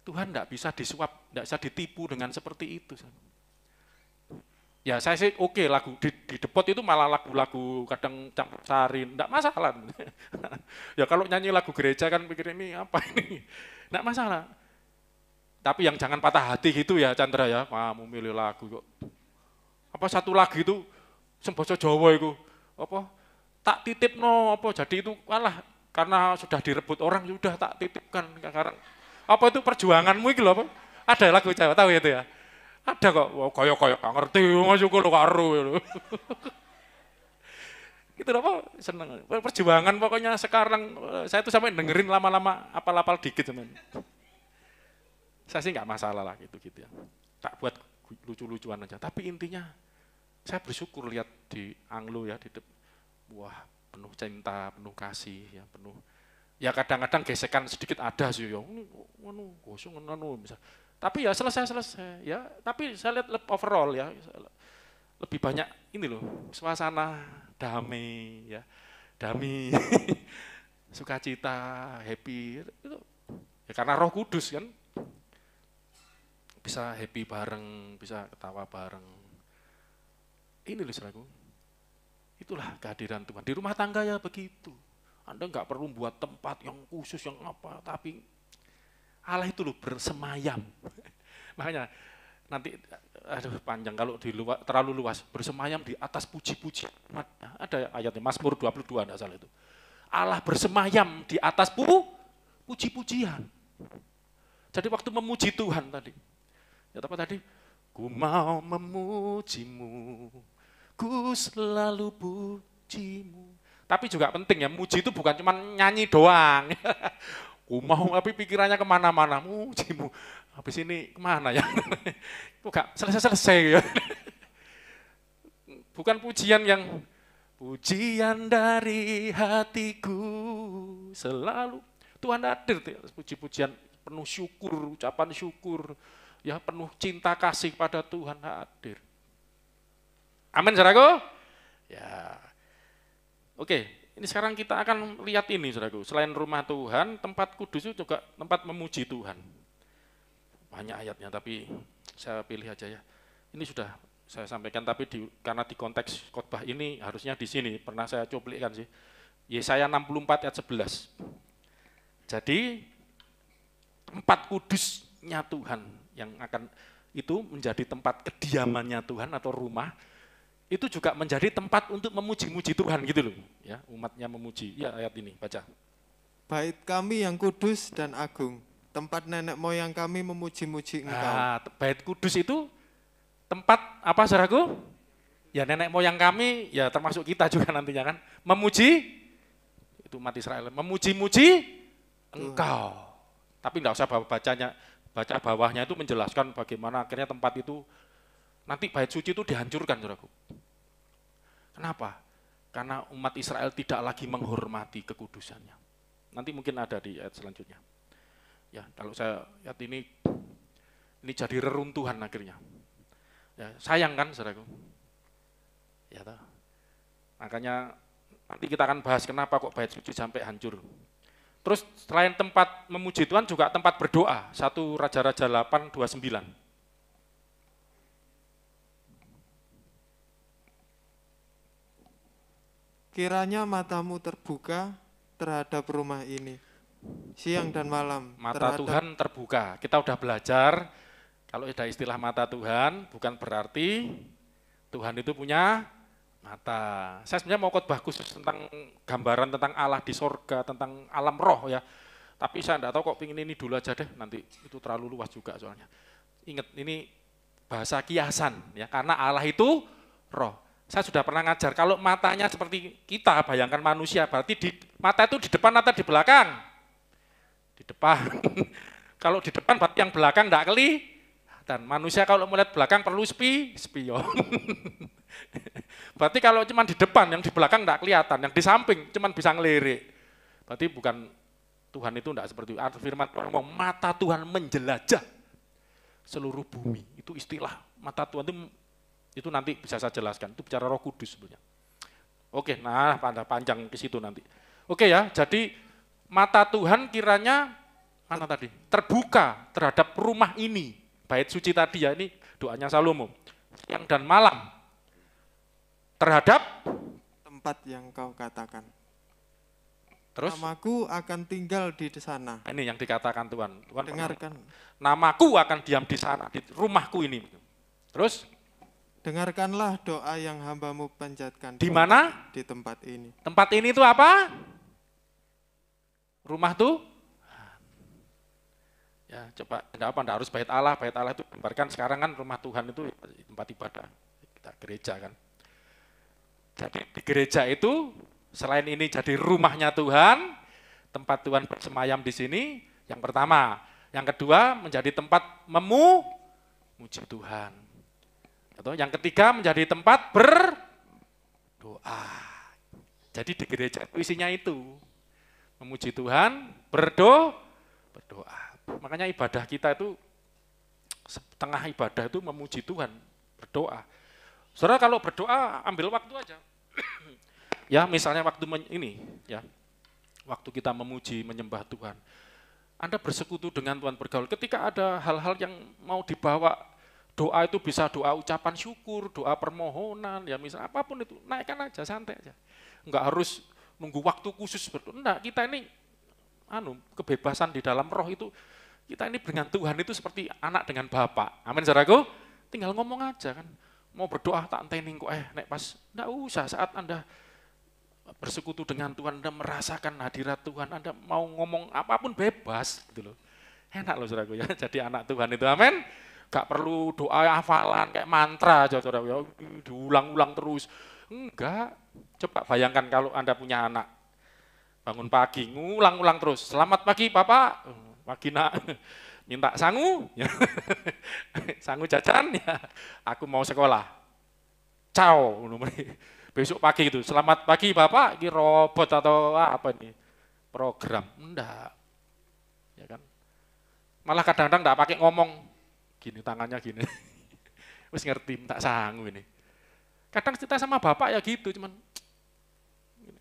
Tuhan enggak bisa disuap, enggak bisa ditipu dengan seperti itu. Ya saya sih oke, lagu di depot itu malah lagu-lagu kadang campur sari, enggak masalah. Ya kalau nyanyi lagu gereja kan pikir ini apa ini, enggak masalah. Tapi yang jangan patah hati gitu ya Chandra ya, kamu milih lagu kok. Apa satu lagu itu, semboso Jawa itu, apa tak titip no, apa jadi itu karena sudah direbut orang sudah tak titipkan sekarang. Apa itu perjuanganmu itu apa? Ada lagu Jawa tahu itu ya? Ada kok, koyo gak ngerti, masuk lo karo. Gitu apa seneng. Perjuangan pokoknya sekarang saya tuh sampai dengerin lama-lama apal-apal dikit teman. Saya sih nggak masalah lah gitu ya. Tak buat lucu-lucuan aja. Tapi intinya saya bersyukur lihat di Anglo ya wah penuh cinta, penuh kasih ya penuh. Ya kadang-kadang gesekan sedikit ada sih ya. Gosong misal. Tapi ya selesai ya. Tapi saya lihat overall ya lebih banyak ini loh suasana damai ya, damai, sukacita, happy itu ya karena Roh Kudus kan bisa happy bareng, bisa ketawa bareng. Ini loh saudaraku, itulah kehadiran Tuhan di rumah tangga ya begitu. Anda nggak perlu buat tempat yang khusus yang apa, tapi Allah itu loh bersemayam. Makanya nanti panjang kalau terlalu luas, bersemayam di atas puji-puji. Ada ayatnya Mazmur 22 enggak salah itu. Allah bersemayam di atas puji-pujian. Jadi waktu memuji Tuhan tadi. Ya apa tadi? Ku mau memujimu. Ku selalu pujimu. Tapi juga penting ya, muji itu bukan cuma nyanyi doang. Ku mau tapi pikirannya kemana-mana, mujimu. Habis ini kemana ya? Itu gak selesai-selesai ya. Bukan pujian yang, pujian dari hatiku selalu. Tuhan hadir, puji-pujian penuh syukur, ucapan syukur. Ya penuh cinta kasih pada Tuhan hadir. Amin saudaraku? Ya. Oke, ini sekarang kita akan lihat ini saudaraku. Selain rumah Tuhan, tempat kudus itu juga tempat memuji Tuhan. Banyak ayatnya, tapi saya pilih aja ya. Ini sudah saya sampaikan, tapi karena di konteks khotbah ini harusnya di sini, pernah saya cuplikkan sih. Yesaya 64 ayat 11. Jadi, tempat kudusnya Tuhan yang akan itu menjadi tempat kediamannya Tuhan atau rumah, itu juga menjadi tempat untuk memuji-muji Tuhan gitu loh, ya umatnya memuji. Ya ayat ini baca. Bait kami yang kudus dan agung, tempat nenek moyang kami memuji-muji Engkau. Bait kudus itu tempat apa saudaraku? Ya nenek moyang kami, ya termasuk kita juga nantinya kan, memuji itu umat Israel, memuji-muji Engkau. Tapi enggak usah baca bawahnya itu menjelaskan bagaimana akhirnya tempat itu nanti bait suci itu dihancurkan, saudaraku. Kenapa? Karena umat Israel tidak lagi menghormati kekudusannya. Nanti mungkin ada di ayat selanjutnya. Ya, kalau saya lihat ini jadi reruntuhan akhirnya. Ya, sayang kan, saudaraku. Ya, toh. Makanya nanti kita akan bahas kenapa kok bait suci sampai hancur. Terus selain tempat memuji Tuhan juga tempat berdoa. 1 Raja-Raja 8:29. Kiranya matamu terbuka terhadap rumah ini, siang dan malam. Mata Tuhan terbuka. Kita udah belajar, kalau ada istilah mata Tuhan, bukan berarti Tuhan itu punya mata. Saya sebenarnya mau khotbah khusus tentang gambaran tentang Allah di sorga, tentang alam roh ya. Tapi saya enggak tahu kok pingin ini dulu aja deh, nanti itu terlalu luas juga soalnya. Ingat, ini bahasa kiasan ya, karena Allah itu roh. Saya sudah pernah ngajar, kalau matanya seperti kita, bayangkan manusia, berarti mata itu di depan atau di belakang? Di depan. Kalau di depan berarti yang belakang enggak kelihatan. Manusia kalau melihat belakang perlu spion. Berarti kalau cuma di depan, yang di belakang enggak kelihatan, yang di samping cuma bisa ngelirik. Berarti bukan, Tuhan itu enggak seperti itu. Firman Tuhan ngomong, mata Tuhan menjelajah seluruh bumi. Itu istilah, mata Tuhan itu nanti bisa saya jelaskan, itu bicara Roh Kudus sebenarnya. Oke, nah panjang ke situ nanti. Oke ya, jadi mata Tuhan kiranya mana tadi? Terbuka terhadap rumah ini. Bait suci tadi ya, ini doanya Salomo. Siang dan malam. Terhadap tempat yang kau katakan. Terus? Namaku akan tinggal di sana. Ini yang dikatakan Tuhan. Tuhan dengarkan. Namaku akan diam di sana, di rumahku ini. Terus? Dengarkanlah doa yang hamba-Mu panjatkan. Di mana? Di tempat ini. Tempat ini itu apa? Rumah tuh? Ya coba, enggak harus bait Allah itu gambarkan sekarang kan rumah Tuhan itu tempat ibadah, kita gereja kan. Jadi di gereja itu selain ini jadi rumahnya Tuhan, tempat Tuhan bersemayam di sini, yang pertama. Yang kedua menjadi tempat memuji Tuhan. Atau yang ketiga menjadi tempat berdoa. Jadi di gereja itu isinya itu. Memuji Tuhan, berdoa. Makanya ibadah kita itu, setengah ibadah itu memuji Tuhan, berdoa. Saudara kalau berdoa ambil waktu aja. Ya misalnya waktu waktu kita memuji, menyembah Tuhan. Anda bersekutu dengan Tuhan, bergaul. Ketika ada hal-hal yang mau dibawa, doa itu bisa doa ucapan syukur, doa permohonan, ya misalnya apapun itu, naikkan aja, santai aja. Enggak harus nunggu waktu khusus berdoa. Enggak, kita ini kebebasan di dalam roh itu, kita ini dengan Tuhan itu seperti anak dengan bapak. Amin, saudaraku. Tinggal ngomong aja kan. Mau berdoa tak enteni kok nek pas, enggak usah, saat Anda bersekutu dengan Tuhan, Anda merasakan hadirat Tuhan, Anda mau ngomong apapun bebas gitu loh. Enak loh saudaraku ya, jadi anak Tuhan itu, amin. Gak perlu doa hafalan kayak mantra aja saudara, ya, diulang-ulang terus. Enggak. Coba bayangkan kalau Anda punya anak, bangun pagi, ngulang-ulang terus. Selamat pagi Bapak, pagi nak, minta sangu, ya. Sangu jajan, ya. Aku mau sekolah. Ciao. Besok pagi itu, selamat pagi Bapak, ini robot atau apa ini? Program. Enggak. Ya kan? Malah kadang-kadang enggak pakai ngomong. Gini tangannya gini, wis ngerti tak sangu ini. Kadang kita sama bapak ya gitu, cuman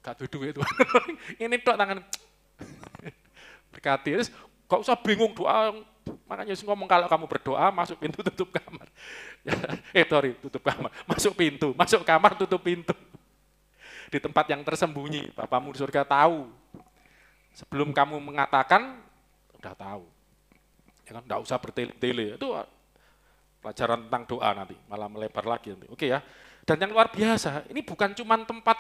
gak duit itu. Ini tok tangan berkati. Terus gak usah bingung doa, makanya ngomong kalau kamu berdoa masuk pintu tutup kamar. Tutup kamar, masuk pintu, masuk kamar tutup pintu. Di tempat yang tersembunyi, Bapakmu di surga tahu. Sebelum kamu mengatakan, udah tahu. Ya kan, enggak usah bertele-tele, itu pelajaran tentang doa nanti, malah melebar lagi nanti. Oke ya, dan yang luar biasa, ini bukan cuma tempat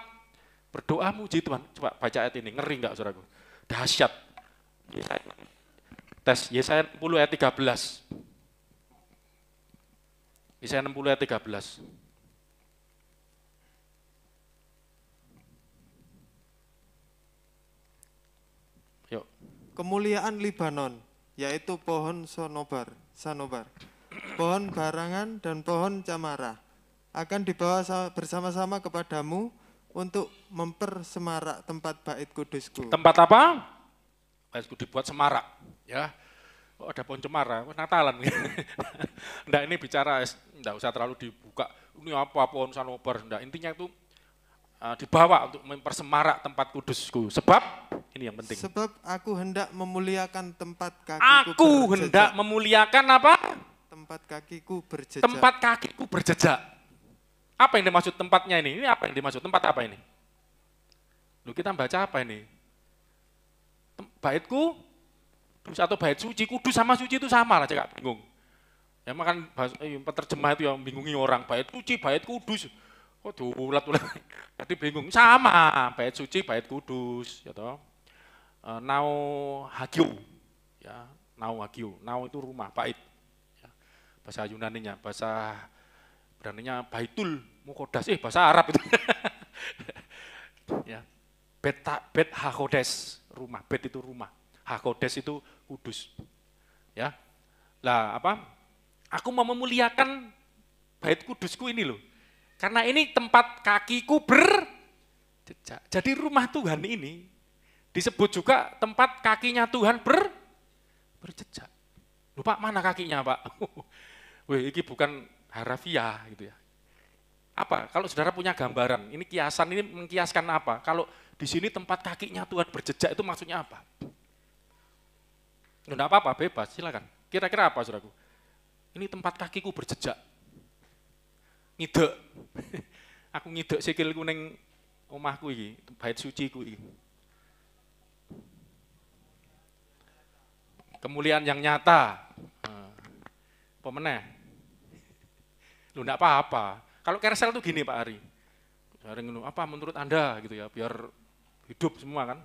berdoa muji Tuhan. Coba baca ayat ini, ngeri enggak saudaraku? Dahsyat. Tes Yesaya 60 ayat 13. Yesaya 60 ayat 13. Yuk. Kemuliaan Libanon, yaitu pohon sanobar, pohon barangan dan pohon camara, akan dibawa bersama-sama kepadamu untuk mempersemarak tempat bait kudusku. Tempat apa? Baitku dibuat semarak, ya. Oh, ada pohon cemara, Natalan. Nggak, ini bicara, nggak usah terlalu dibuka. Ini apa pohon sanobar? Nggak, intinya itu dibawa untuk mempersemarak tempat kudusku. Sebab ini yang penting. Sebab aku hendak memuliakan tempat kakiku Aku berjejak. hendak memuliakan apa? Tempat kakiku berjejak. Tempat kakiku berjejak. Apa yang dimaksud tempatnya ini? Ini apa yang dimaksud? Tempat apa ini? Loh, kita baca apa ini? Baitku atau bait suci, kudus sama suci itu sama lah, cek bingung. Ya makan penerjemah itu yang bingungi orang, bait suci, bait kudus. Kok diulat-ulat. Jadi bingung, sama, bait suci, bait kudus, ya toh. Nau hagio. Ya, nau hagio. Nau itu rumah, bait. Ya. Bahasa Yunaninya, bahasa Ibraninya baitul muqaddas, bahasa Arab itu. Ya. Bet hakodes, rumah, bet itu rumah. Hakodes itu kudus. Ya. Lah apa? Aku mau memuliakan bait kudusku ini loh. Karena ini tempat kakiku berjejak. Jadi rumah Tuhan ini disebut juga tempat kakinya Tuhan berjejak. Loh Pak, mana kakinya Pak? Wih, ini bukan harafiah gitu ya. Apa? Kalau saudara punya gambaran, ini kiasan, ini mengkiaskan apa? Kalau di sini tempat kakinya Tuhan berjejak itu maksudnya apa? Enggak apa-apa, bebas, silakan. Kira-kira apa, saudaraku? Ini tempat kakiku berjejak. Ngidek. Aku ngidek sikilku ning omahku iki, bait suciku iki. Kemuliaan yang nyata. Apa meneh? Loh, enggak apa-apa. Kalau kersel itu gini Pak Ari. Apa menurut Anda gitu ya, biar hidup semua kan.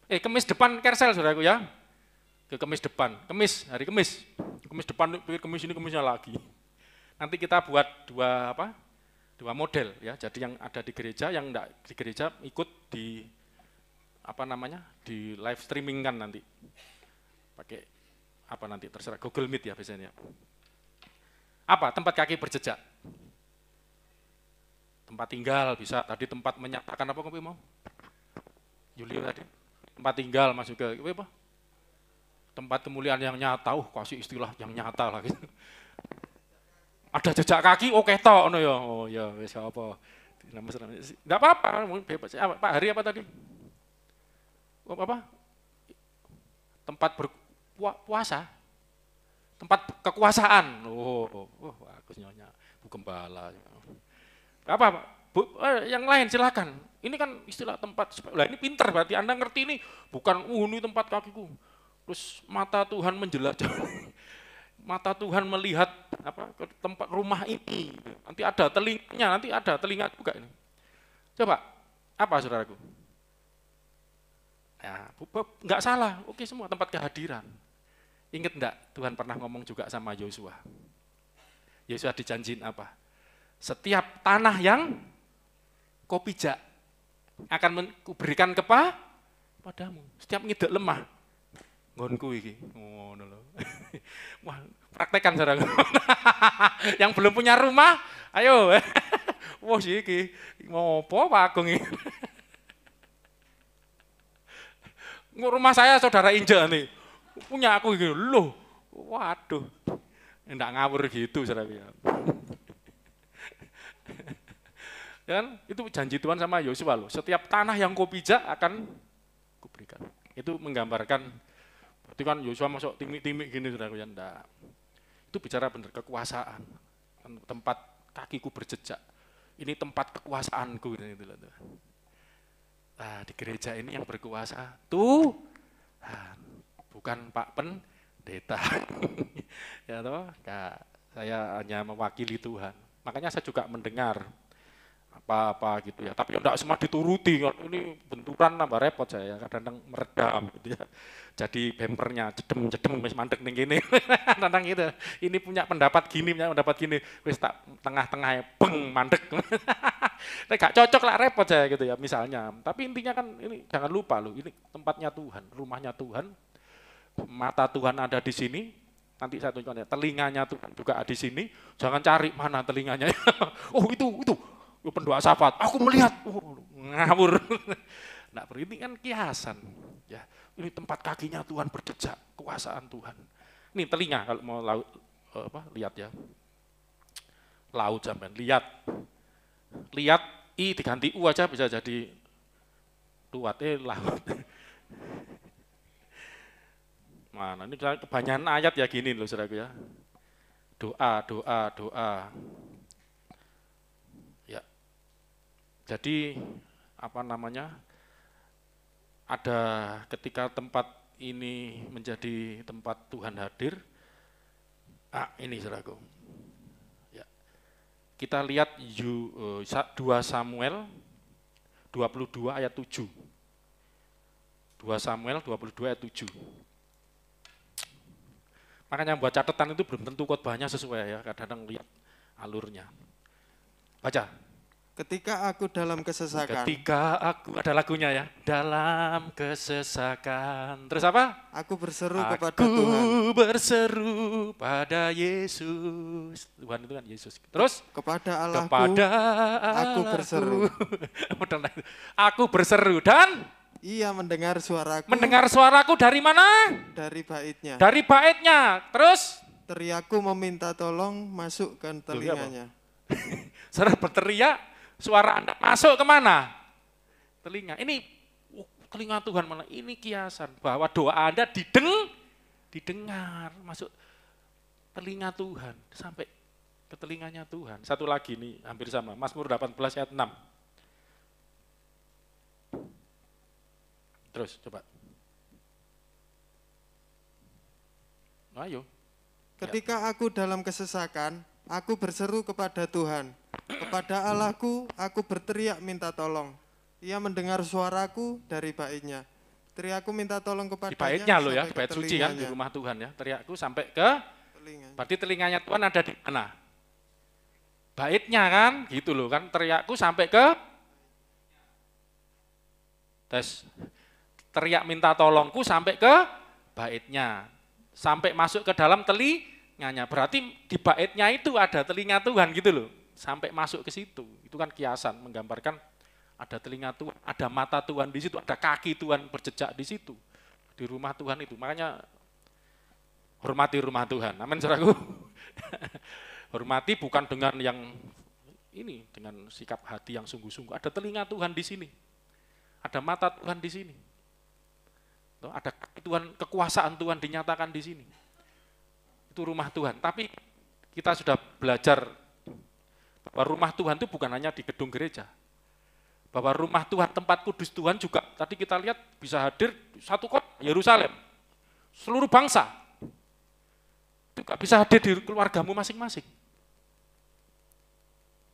Kemis depan kersel saudaraku ya. Ke kemis depan, hari kemis depan, kemis ini kemisnya lagi. Nanti kita buat dua model ya. Jadi yang ada di gereja, yang enggak di gereja ikut di di live streaming kan nanti. Pakai nanti terserah, Google Meet ya biasanya. Apa? Tempat kaki berjejak. Tempat tinggal bisa, tadi tempat menyatakan apa kopi mau? Julio tadi. Tempat tinggal masuk ke apa? Tempat kemuliaan yang nyata, kasih istilah yang nyata lah gitu. Ada jejak kaki, oke toh, no ya, oh ya, wes apa? Enggak apa-apa, bebas. Pak Hari apa tadi? Apa? Tempat berpuasa, tempat kekuasaan. Oh, bagus nyonya, Bu Gembala. Apa? Bu, yang lain silakan. Ini kan istilah tempat. Lah ini pinter berarti Anda ngerti ini bukan ini tempat kakiku. Terus mata Tuhan menjelajah, mata Tuhan melihat ke tempat rumah ini. Nanti ada telinganya, nanti ada telinga juga ini. Coba, apa saudaraku? Ya, enggak salah, oke semua tempat kehadiran. Ingat enggak Tuhan pernah ngomong juga sama Yosua? Yosua dijanjiin apa? Setiap tanah yang kau pijak akan kuberikan kepadamu. Setiap ngidek lemah. Ngonku iki, ngono lho. Wah, praktekan saudara. Yang belum punya rumah, ayo. Wah, iki ngopo Pak Agung iki. Rumah saya saudara injek nih. Punya aku iki lho. Waduh. Enggak ngawur gitu saudara. Dan itu janji Tuhan sama Yosua loh. Setiap tanah yang kau pijak akan kuberikan. Itu menggambarkan. Berarti kan Yosua masuk timik-timik gini saudara ya, enggak. Itu bicara benar kekuasaan. Tempat kakiku berjejak. Ini tempat kekuasaanku gitu loh. Nah, di gereja ini yang berkuasa Tuhan, bukan Pak Pendeta. Ya toh, saya hanya mewakili Tuhan. Makanya saya juga mendengar apa gitu ya, tapi enggak semua dituruti. Ini benturan nambah repot saya, kadang-kadang meredam gitu ya. Jadi bempernya jedem wis mandek ning kene. Tentang gitu. Ini punya pendapat gini, wis tak tengah-tengah beng mandek. Nek gak cocok lah repot saya gitu ya misalnya. Tapi intinya kan ini jangan lupa loh, ini tempatnya Tuhan, rumahnya Tuhan. Mata Tuhan ada di sini. Nanti saya tunjukkan ya, telinganya Tuhan juga ada di sini. Jangan cari mana telinganya. Oh itu pendoa syafaat. Aku melihat. Ngawur. Nah, ini kan kiasan. Ya, ini tempat kakinya Tuhan berjejak, kekuasaan Tuhan. Ini telinga kalau mau lihat ya. Laut sampean, lihat. Lihat I diganti U aja bisa jadi luat laut. Mana ini kebanyakan ayat ya gini loh saudaraku ya. Doa, doa, doa. Ya. Jadi apa namanya? Ada ketika tempat ini menjadi tempat Tuhan hadir. Ini saudaraku. Ya. Kita lihat 2 Samuel 22 ayat 7. 2 Samuel 22 ayat 7. Makanya buat catatan itu belum tentu khotbahnya sesuai ya, kadang-kadang lihat alurnya. Baca. Ketika aku dalam kesesakan. Ketika aku, ada lagunya ya, dalam kesesakan. Terus apa? Aku berseru kepada Tuhan. Aku berseru pada Yesus. Tuhan itu kan Yesus. Terus? Kepada Allahku, aku berseru. Aku berseru dan? Ia mendengar suaraku. Mendengar suaraku dari mana? Dari baitnya. Dari baitnya. Terus? Teriakku meminta tolong masuk ke telinganya. Saudara berteriak, suara Anda masuk kemana? Telinga. Ini telinga Tuhan mana? Ini kiasan bahwa doa Anda didengar, masuk telinga Tuhan sampai ke telinganya Tuhan. Satu lagi nih hampir sama, Mazmur 18 ayat 6. Terus coba. Ayo. Ketika aku dalam kesesakan, aku berseru kepada Tuhan. Kepada Allahku, aku berteriak minta tolong. Ia mendengar suaraku dari baitnya. Teriakku minta tolong kepadanya. Di baitnya loh ya, di bait suci kan, di rumah Tuhan ya. Teriakku sampai ke telinganya. Berarti telinganya Tuhan ada di mana? Baitnya kan, gitu loh kan. Teriakku sampai ke tes. Teriak minta tolongku sampai ke baitnya. Sampai masuk ke dalam telinganya. Berarti di baitnya itu ada telinga Tuhan gitu loh. Sampai masuk ke situ. Itu kan kiasan menggambarkan ada telinga Tuhan, ada mata Tuhan di situ, ada kaki Tuhan berjejak di situ. Di rumah Tuhan itu. Makanya hormati rumah Tuhan. Amin saudaraku. Hormati bukan dengan yang ini, dengan sikap hati yang sungguh-sungguh. Ada telinga Tuhan di sini. Ada mata Tuhan di sini. Ada Tuhan, kekuasaan Tuhan dinyatakan di sini. Itu rumah Tuhan. Tapi kita sudah belajar bahwa rumah Tuhan itu bukan hanya di gedung gereja. Bahwa rumah Tuhan, tempat kudus Tuhan juga, tadi kita lihat bisa hadir satu kota, Yerusalem. Seluruh bangsa. Juga bisa hadir di keluargamu masing-masing.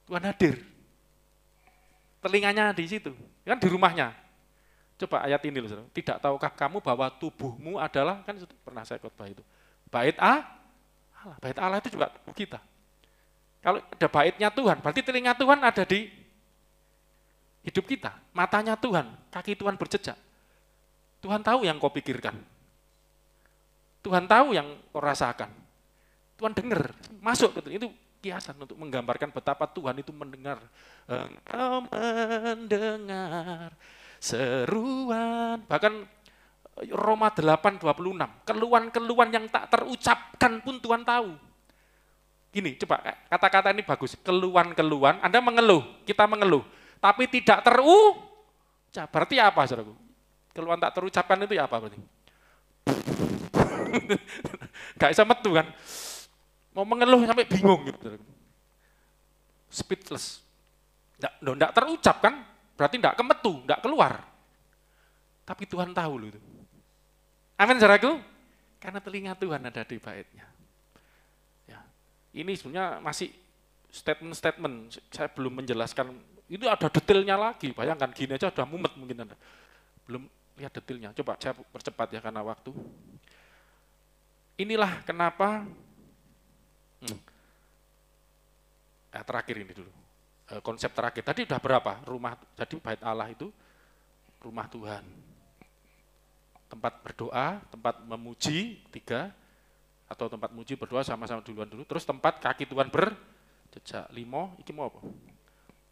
Tuhan hadir. Telinganya di situ, kan di rumahnya. Coba ayat ini loh, saudara. Tidak tahukah kamu bahwa tubuhmu adalah, kan pernah saya khotbah itu, bait Allah. Bait Allah itu juga tubuh kita. Kalau ada baitnya Tuhan, berarti telinga Tuhan ada di hidup kita. Matanya Tuhan, kaki Tuhan berjejak. Tuhan tahu yang kau pikirkan. Tuhan tahu yang kau rasakan. Tuhan dengar, masuk ke itu kiasan untuk menggambarkan betapa Tuhan itu mendengar. Engkau mendengar seruan, bahkan Roma 8:26, keluhan-keluhan yang tak terucapkan pun Tuhan tahu. Gini, coba kata-kata ini bagus, keluhan-keluhan, Anda mengeluh, kita mengeluh, tapi tidak terucap, berarti apa saudaraku? Keluhan tak terucapkan itu ya apa berarti? Gak bisa metu kan, mau mengeluh sampai bingung gitu, saudaraku. Speechless, enggak terucap kan? Berarti enggak kemetu, enggak keluar. Tapi Tuhan tahu loh itu. Amin saudaraku? Karena telinga Tuhan ada di baitnya. Ya. Ini sebenarnya masih statement-statement, saya belum menjelaskan, itu ada detailnya lagi, bayangkan gini aja udah mumet mungkin Anda. Belum lihat detailnya, coba saya percepat ya karena waktu. Inilah kenapa, terakhir ini dulu. Konsep terakhir, tadi udah berapa rumah, jadi bait Allah itu rumah Tuhan, tempat berdoa, tempat memuji, 3, atau tempat muji berdoa sama-sama duluan dulu, terus tempat kaki Tuhan berjejak, 5, ini mau apa?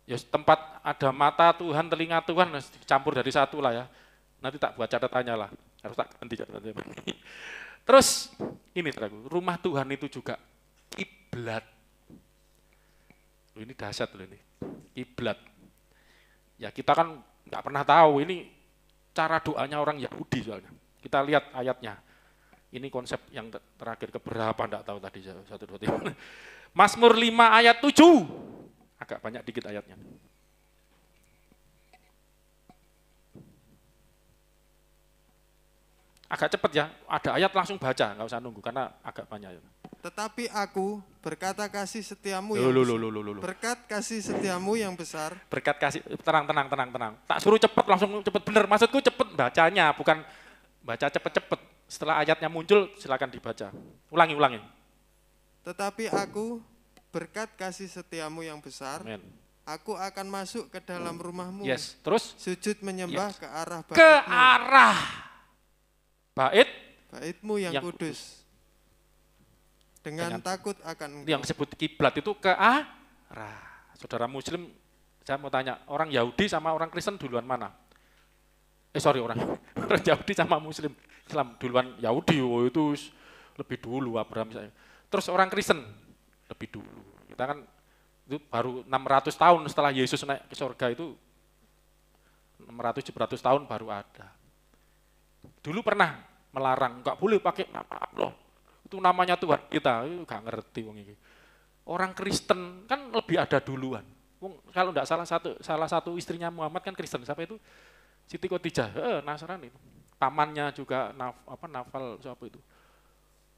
Ya tempat ada mata Tuhan, telinga Tuhan, campur dari satu lah ya, Nanti tak buat catatannya lah, harus tak ganti catatannya. Terus ini saudaraku, rumah Tuhan itu juga kiblat. Ini dahsyat loh ini, kiblat. Ya kita kan nggak pernah tahu ini cara doanya orang Yahudi soalnya. Kita lihat ayatnya. Ini konsep yang terakhir keberapa enggak tahu tadi 1 2 3. Mazmur 5 ayat 7. Agak banyak dikit ayatnya. Agak cepat ya, ada ayat langsung baca, nggak usah nunggu karena agak banyak. Tetapi aku berkata kasih setiamu berkat kasih setiamu yang besar. Berkat kasih, tenang. Tak suruh cepet, langsung cepet bener. Maksudku cepet bacanya, bukan baca cepet-cepet. Setelah ayatnya muncul, silakan dibaca. Ulangi. Tetapi aku berkat kasih setiamu yang besar. Amen. Aku akan masuk ke dalam rumahmu. Yes, terus? Sujud menyembah ke arah baitmu. Ke arah baitmu yang kudus. Dengan takut akan engkau. Yang disebut kiblat itu ke arah. Saudara muslim, saya mau tanya, orang Yahudi sama orang Kristen duluan mana? Orang Yahudi sama muslim, Islam duluan Yahudi, itu lebih dulu Abraham misalnya. Terus orang Kristen lebih dulu. Kita kan itu baru 600 tahun setelah Yesus naik ke surga itu 600-700 tahun baru ada. Dulu pernah melarang, enggak boleh pakai nama Allah. Itu namanya Tuhan kita, itu enggak ngerti wong iki. Orang Kristen kan lebih ada duluan. Kalau enggak salah satu istrinya Muhammad kan Kristen, siapa itu? Siti Khadijah, Nasrani. Pamannya juga Nafal siapa itu?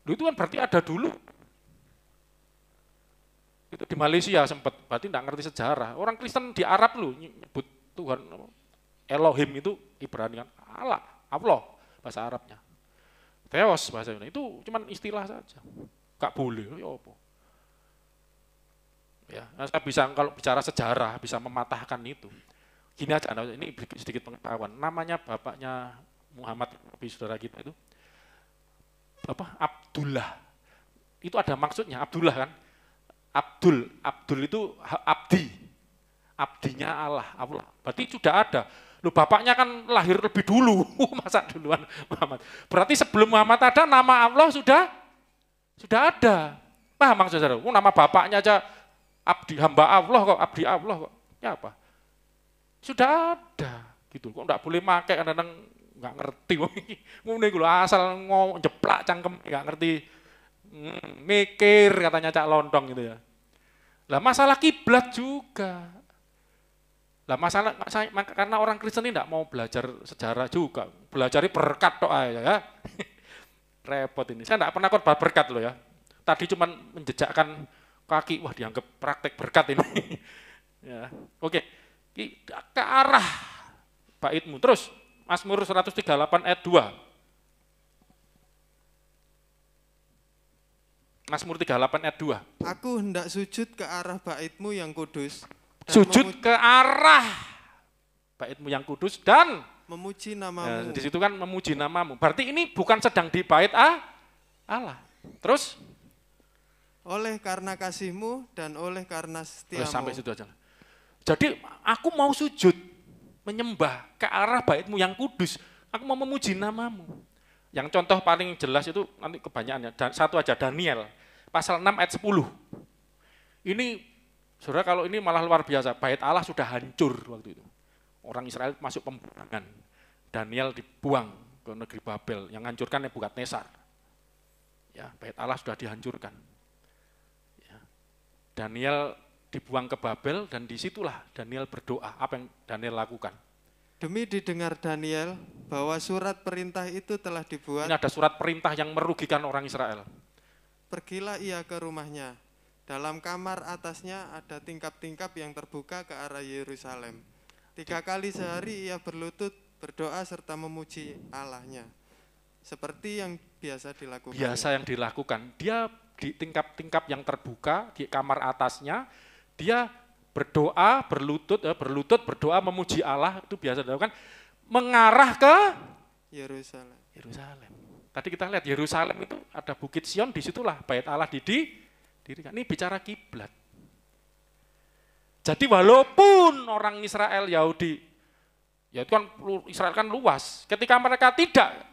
Itu kan berarti ada dulu. Itu di Malaysia sempat, berarti enggak ngerti sejarah. Orang Kristen di Arab nyebut Tuhan Elohim itu Ibrani kan Allah bahasa Arabnya. Theos bahasa Indonesia itu cuman istilah saja. Enggak boleh, ya apa? Ya, saya bisa kalau bicara sejarah bisa mematahkan itu. Gini aja, ini sedikit pengetahuan. Namanya bapaknya Muhammad, saudara kita itu Abdullah. Itu ada maksudnya, Abdullah kan? Abdul itu abdi. Abdinya Allah. Berarti sudah ada. Loh, bapaknya kan lahir lebih dulu, masa duluan Muhammad. Berarti sebelum Muhammad ada nama Allah sudah ada. Paham maksud saudara? Nama bapaknya aja abdi hamba Allah kok, abdi Allah kok. Ya apa? Sudah ada gitu. Kok enggak boleh pakai kadang-kadang enggak ngerti ngene iku asal jeplak cangkem enggak ngerti. Mikir katanya Cak Lontong gitu ya. Lah masalah kiblat juga. Lah masalah karena orang Kristen ini enggak mau belajar sejarah juga. Belajari berkat tok aja ya. Repot ini. Saya enggak pernah khotbah berkat loh ya. Tadi cuma menjejakkan kaki, wah dianggap praktek berkat ini. Ya. Oke. Ke arah baitmu. Terus Mazmur 138 ayat 2. Mazmur 38 ayat 2. Aku hendak sujud ke arah baitmu yang kudus. Sujud ke arah baitmu yang kudus dan memuji namamu. Di situ kan memuji namamu. Berarti ini bukan sedang di bait Allah. Terus? Oleh karena kasihmu dan oleh karena setiamu. Sampai situ aja. Jadi aku mau sujud, menyembah ke arah baitmu yang kudus. Aku mau memuji namamu. Yang contoh paling jelas itu nanti kebanyakan ya. Satu aja, Daniel. Pasal 6 ayat 10. Ini, saudara kalau ini malah luar biasa. Bait Allah sudah hancur waktu itu. Orang Israel masuk pembuangan. Daniel dibuang ke negeri Babel. Yang hancurkan Nebukadnezar. Ya, bait Allah sudah dihancurkan. Ya. Daniel dibuang ke Babel dan disitulah Daniel berdoa. Apa yang Daniel lakukan? Demi didengar Daniel bahwa surat perintah itu telah dibuat. Ini ada surat perintah yang merugikan orang Israel. Pergilah ia ke rumahnya. Dalam kamar atasnya ada tingkap-tingkap yang terbuka ke arah Yerusalem. 3 kali sehari ia berlutut, berdoa serta memuji Allahnya. Seperti yang biasa dilakukan. Biasa yang dilakukan. Dia di tingkap-tingkap yang terbuka, di kamar atasnya, dia berdoa, berlutut, berdoa, memuji Allah, itu biasa dilakukan, mengarah ke Yerusalem. Tadi kita lihat Yerusalem itu ada Bukit Sion, disitulah bait Allah didirikan. Ini bicara kiblat. Jadi walaupun orang Israel Yahudi Ya itu kan Israel kan luas. Ketika mereka tidak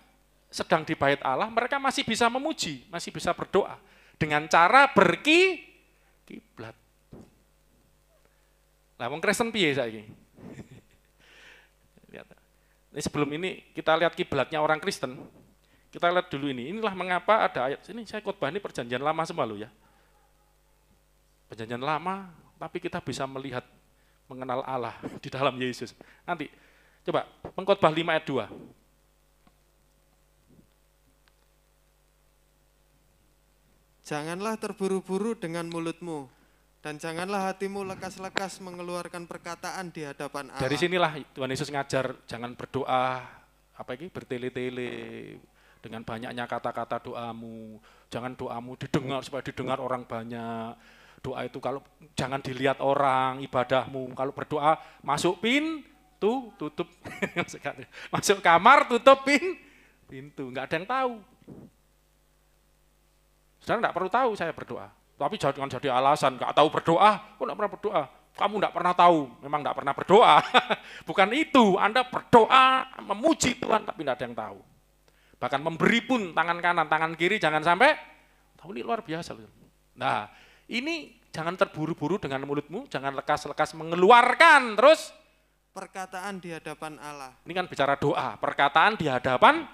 sedang di bait Allah, mereka masih bisa memuji, masih bisa berdoa dengan cara berkiblat. Nah, wong Kristen piye saiki? Lihat. Ini sebelum ini kita lihat kiblatnya orang Kristen. Kita lihat dulu ini. Inilah mengapa ada ayat ini, saya khotbah ini perjanjian lama semua loh ya. Perjanjian lama, tapi kita bisa melihat mengenal Allah di dalam Yesus. Nanti coba Pengkhotbah 5 ayat 2. Janganlah terburu-buru dengan mulutmu, dan janganlah hatimu lekas-lekas mengeluarkan perkataan di hadapan Allah. Dari sinilah Tuhan Yesus ngajar jangan berdoa, bertele-tele dengan banyaknya kata-kata doamu. Jangan doamu didengar supaya didengar orang banyak. Doa itu kalau jangan dilihat orang, ibadahmu. Kalau berdoa masuk pintu, tutup. Masuk kamar, tutup pintu. Enggak ada yang tahu. Saudara enggak perlu tahu saya berdoa. Tapi jangan jadi alasan, enggak tahu berdoa, kok enggak pernah berdoa. Kamu enggak pernah tahu, memang enggak pernah berdoa. Bukan itu, Anda berdoa, memuji Tuhan, tapi enggak ada yang tahu. Bahkan memberi pun tangan kanan, tangan kiri, jangan sampai, tahu ini luar biasa. Nah, ini jangan terburu-buru dengan mulutmu, jangan lekas-lekas mengeluarkan, terus perkataan di hadapan Allah. Ini kan bicara doa, perkataan di hadapan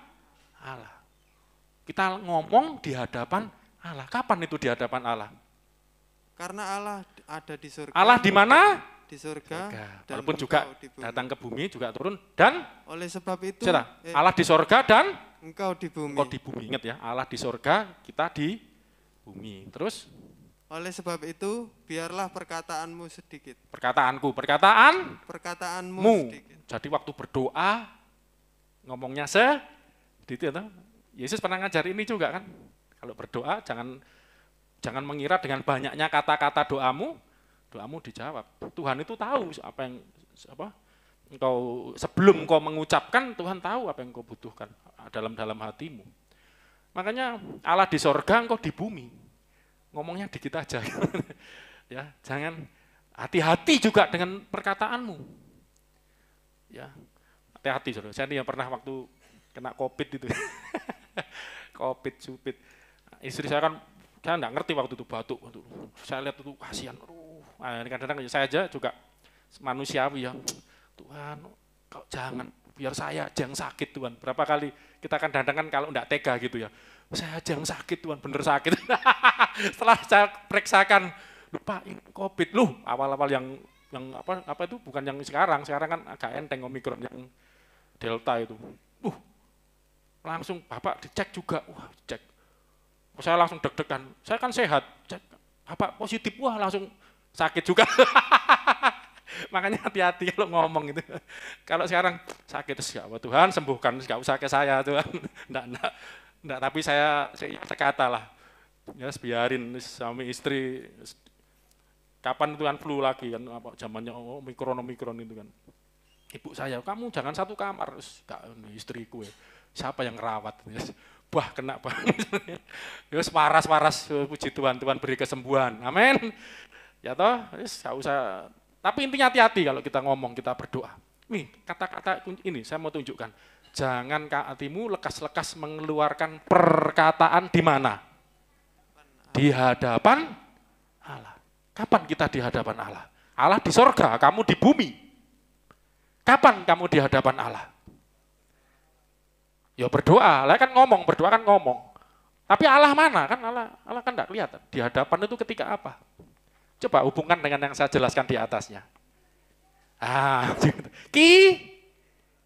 Allah. Kita ngomong di hadapan Allah. Kapan itu di hadapan Allah? Karena Allah ada di surga. Allah di mana? Di surga. Dan walaupun juga datang ke bumi, juga turun. Dan oleh sebab itu, Allah di surga dan engkau di bumi. Engkau di bumi, ingat ya. Allah di surga, kita di bumi. Terus? Oleh sebab itu, biarlah perkataanmu sedikit. Perkataanmu sedikit. Jadi waktu berdoa, ngomongnya sedikit. Yesus pernah ngajar ini juga kan. Kalau berdoa jangan mengira dengan banyaknya kata-kata doamu dijawab. Tuhan itu tahu engkau sebelum kau mengucapkan, Tuhan tahu apa yang kau butuhkan dalam hatimu. Makanya Allah di sorga, engkau di bumi. Ngomongnya dikit aja. Ya, jangan hati-hati juga dengan perkataanmu. Ya, hati-hati saudara. Saya ini yang pernah waktu kena COVID itu. COVID, supit. Istri saya kan, saya enggak ngerti waktu itu batuk. Saya lihat itu kasihan. Ini kadang-kadang saya aja juga manusiawi ya. Tuhan, kau jangan, biar saya aja yang sakit Tuhan. Berapa kali kita kadang-kadang kalau enggak tega gitu ya. Saya aja yang sakit Tuhan, bener sakit. Setelah saya periksakan, lupa COVID. Awal-awal yang apa itu bukan yang sekarang kan agak enteng Omikron yang Delta itu. Langsung Bapak dicek juga, cek. Saya langsung deg-degan, saya kan sehat, cek, Bapak positif, langsung sakit juga. Makanya hati-hati kalau ngomong gitu. Kalau sekarang sakit, Tuhan sembuhkan, enggak usah ke saya Tuhan. Enggak, tapi saya kata lah, ya biarin suami istri, kapan Tuhan flu lagi kan, zamannya Omikron itu kan. Ibu saya, kamu jangan satu kamar, istriku ya. Siapa yang rawat? Kena banget. Yus waras, puji Tuhan beri kesembuhan. Amin. Ya toh, enggak usah. Tapi intinya hati-hati kalau kita ngomong, kita berdoa. Nih, kata-kata ini saya mau tunjukkan. Jangan hatimu lekas-lekas mengeluarkan perkataan di mana? Di hadapan Allah. Kapan kita di hadapan Allah? Allah di sorga, kamu di bumi. Kapan kamu di hadapan Allah? Ya berdoa, berdoa kan ngomong. Tapi Allah mana? Kan Allah kan enggak kelihatan. Di hadapan itu ketika apa? Coba hubungkan dengan yang saya jelaskan di atasnya.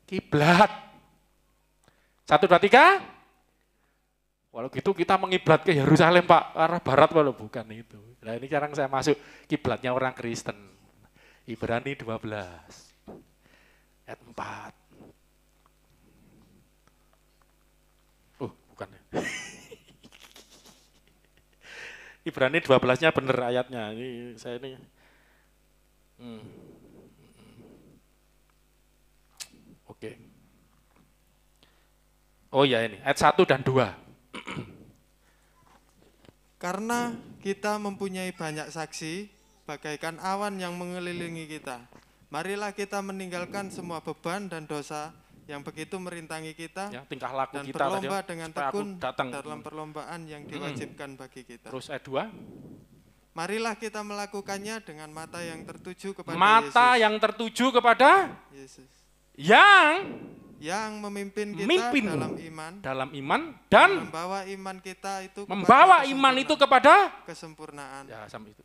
Kiblat. 1, 2, 3. Walau gitu kita mengiblat ke Yerusalem Pak, arah barat walau bukan itu. Nah ini sekarang saya masuk kiblatnya orang Kristen. Ibrani 12 ayat 4. Bukan ya. Ibrani 12-nya bener ayatnya. Ini saya ini. Oke. Oh ya ini ayat 1 dan 2. Karena kita mempunyai banyak saksi bagaikan awan yang mengelilingi kita. Marilah kita meninggalkan semua beban dan dosa yang begitu merintangi kita, Ya, tingkah laku dan kita tadi, berlomba dengan supaya aku tekun datang. dalam perlombaan yang diwajibkan bagi kita. Terus ayat 2. Marilah kita melakukannya dengan mata yang tertuju kepada Mata Yesus. yang tertuju kepada Yesus. yang Memimpin kita memimpin dalam iman dan membawa iman kita itu membawa iman itu kepada kesempurnaan. ya sampai itu.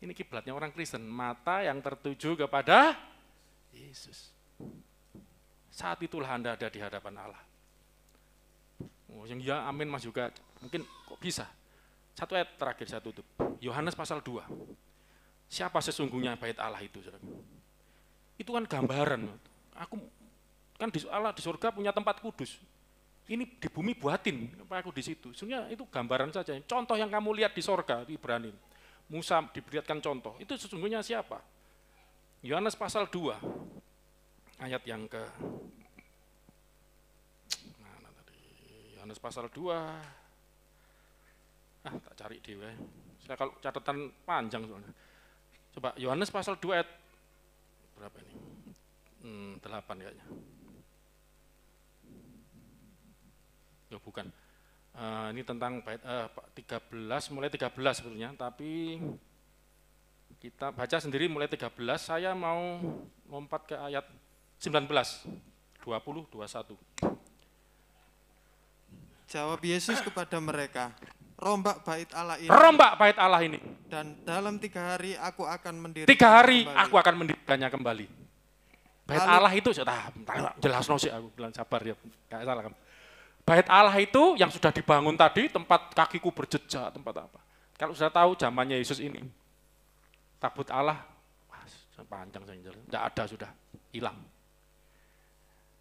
Ini kiblatnya orang Kristen, mata yang tertuju kepada Yesus. Saat itulah Anda ada di hadapan Allah. Oh, yang ya amin Mas juga. Mungkin kok bisa? Satu ayat terakhir saya tutup. Yohanes pasal 2. Siapa sesungguhnya bait Allah itu, saudara? Itu kan gambaran. Aku kan Allah di surga punya tempat kudus. Ini di bumi buatin, apa aku di situ. Sebenarnya itu gambaran saja. Contoh yang kamu lihat di surga, di Ibrani. Musa diberikan contoh. Itu sesungguhnya siapa? Yohanes pasal 2. Ayat yang ke mana tadi? Yohanes pasal 2. Tak cari dewe. Saya kalau catatan panjang soalnya. Coba Yohanes pasal 2 ayat berapa ini? 8 kayaknya. Ya bukan. Ini tentang bait 13, mulai 13 sebetulnya, tapi kita baca sendiri mulai 13. Saya mau lompat ke ayat 19, 20, 21. Jawab Yesus kepada mereka, rombak bait Allah ini. Rombak bait Allah ini. Dan dalam 3 hari aku akan mendirikan 3 hari kembali. aku akan mendirikannya kembali. Bait Allah itu, jelas sih aku bilang sabar ya, gak salah kamu. Bait Allah itu yang sudah dibangun tadi, tempat kakiku berjejak, tempat apa. Kalau sudah tahu zamannya Yesus ini, tabut Allah, panjang saja, tidak ada, sudah hilang.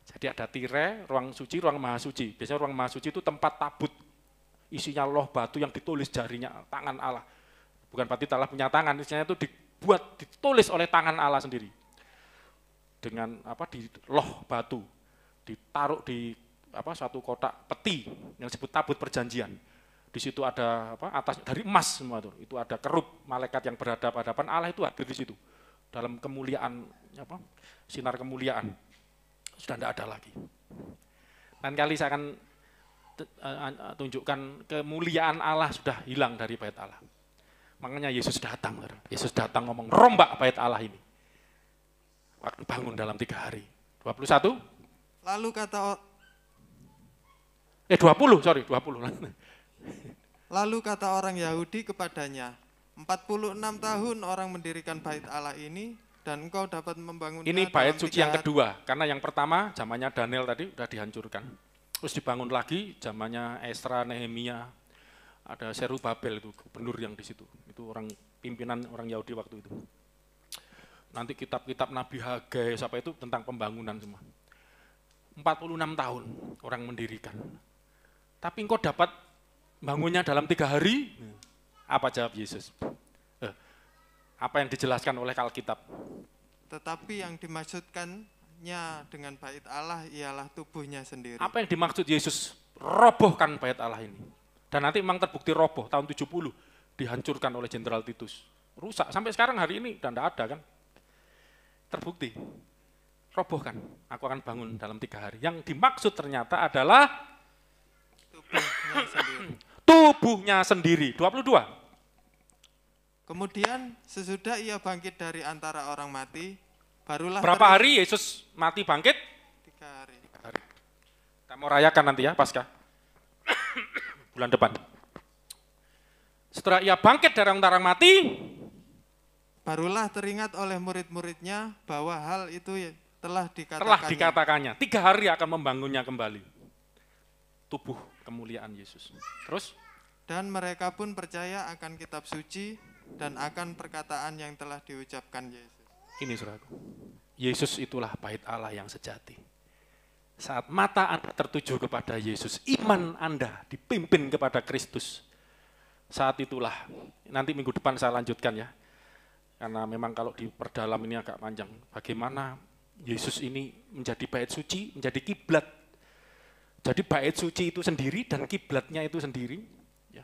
Jadi ada tirai, ruang suci, ruang maha suci. Biasanya ruang maha suci itu tempat tabut, isinya loh batu yang ditulis jarinya, tangan Allah. Bukan berarti Allah punya tangan, isinya itu dibuat, ditulis oleh tangan Allah sendiri. Dengan di loh batu, ditaruh di suatu kotak peti yang disebut tabut perjanjian. Di situ ada atas dari emas semua tuh. Itu ada kerub malaikat yang berhadapan-hadapan, Allah itu hadir di situ. Dalam kemuliaan sinar kemuliaan. Sudah tidak ada lagi. Lain kali saya akan tunjukkan kemuliaan Allah sudah hilang dari bait Allah. Makanya Yesus datang. Yesus datang ngomong, rombak bait Allah ini. Bangun dalam 3 hari. 21. Lalu kata 20. Lalu kata orang Yahudi kepadanya, 46 tahun orang mendirikan bait Allah ini, dan engkau dapat membangunnya. Ini bait suci yang kedua, karena yang pertama zamannya Daniel tadi sudah dihancurkan. Terus dibangun lagi zamannya Esra, Nehemia, ada Serubabel itu gubernur yang di situ. Itu orang pimpinan orang Yahudi waktu itu. Nanti kitab-kitab Nabi Hagai, siapa itu tentang pembangunan semua. 46 tahun orang mendirikan. Tapi engkau dapat bangunnya dalam 3 hari? Apa jawab Yesus? Apa yang dijelaskan oleh Alkitab? Tetapi yang dimaksudkannya dengan bait Allah ialah tubuhnya sendiri. Apa yang dimaksud Yesus? Robohkan bait Allah ini. Dan nanti memang terbukti roboh, tahun 70 dihancurkan oleh Jenderal Titus. Rusak, sampai sekarang hari ini dan tidak ada kan? Terbukti, robohkan, aku akan bangun dalam 3 hari. Yang dimaksud ternyata adalah tubuhnya sendiri. 22. Kemudian sesudah ia bangkit dari antara orang mati, barulah berapa hari Yesus mati bangkit? 3 hari. 3 hari. Kita mau rayakan nanti ya, Paskah. Bulan depan. Setelah ia bangkit dari antara orang mati, barulah teringat oleh murid-muridnya bahwa hal itu telah dikatakannya. 3 hari akan membangunnya kembali. Tubuh kemuliaan Yesus. Terus? Dan mereka pun percaya akan kitab suci dan akan perkataan yang telah diucapkan Yesus. Ini saudaraku. Yesus itulah bait Allah yang sejati. Saat mata Anda tertuju kepada Yesus, iman Anda dipimpin kepada Kristus. Saat itulah, nanti minggu depan saya lanjutkan ya. Karena memang kalau diperdalam ini agak panjang. Bagaimana Yesus ini menjadi bait suci, menjadi kiblat. Jadi bait suci itu sendiri dan kiblatnya itu sendiri. Ya.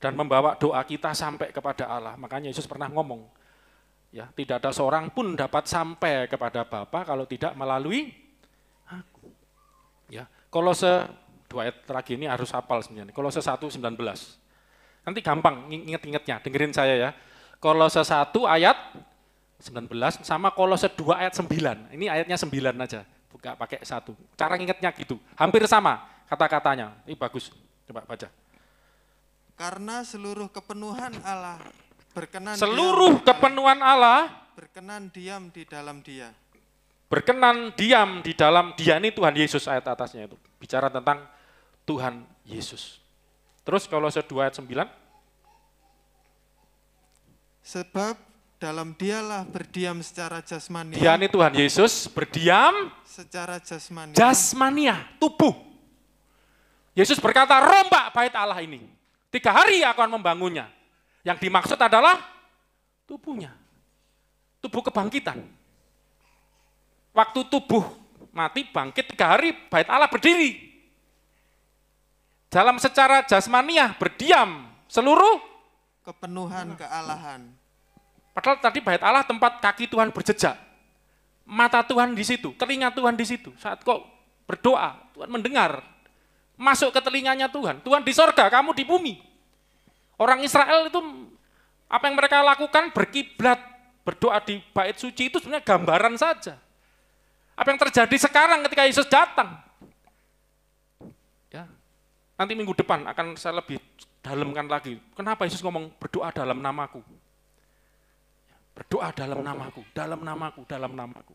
Dan membawa doa kita sampai kepada Allah. Makanya Yesus pernah ngomong, Ya, tidak ada seorang pun dapat sampai kepada Bapa kalau tidak melalui aku. Ya, Kolose 2 ayat terakhir ini harus hafal sebenarnya. Kolose 1:19. Nanti gampang inget-ingetnya, dengerin saya ya. Kolose 1 ayat 19 sama Kolose 2 ayat 9. Ini ayatnya 9 aja, bukan pakai 1. Cara ingetnya gitu, hampir sama kata-katanya. Ini bagus, coba baca. Karena seluruh kepenuhan Allah berkenan berkenan diam di dalam Dia. Berkenan diam di dalam Dia, ini Tuhan Yesus ayat atasnya itu. Bicara tentang Tuhan Yesus. Terus Kolose 2 ayat 9. Sebab dalam Dialah berdiam secara jasmania. Dia ini Tuhan Yesus berdiam secara jasmania. Jasmania, tubuh. Yesus berkata, rombak bait Allah ini. 3 hari akan membangunnya. Yang dimaksud adalah tubuhnya. Tubuh kebangkitan. Waktu tubuh mati bangkit 3 hari bait Allah berdiri. Dalam secara jasmaniah berdiam seluruh kepenuhan kealahan. Padahal tadi bait Allah tempat kaki Tuhan berjejak. Mata Tuhan di situ, telinga Tuhan di situ. Saat kau berdoa, Tuhan mendengar. Masuk ke telinganya Tuhan. Tuhan di sorga, kamu di bumi. Orang Israel itu apa yang mereka lakukan berkiblat, berdoa di bait suci itu sebenarnya gambaran saja. Apa yang terjadi sekarang ketika Yesus datang? Ya. Nanti minggu depan akan saya lebih dalamkan lagi. Kenapa Yesus ngomong berdoa dalam namaku? Berdoa dalam namaku, dalam namaku, dalam namaku.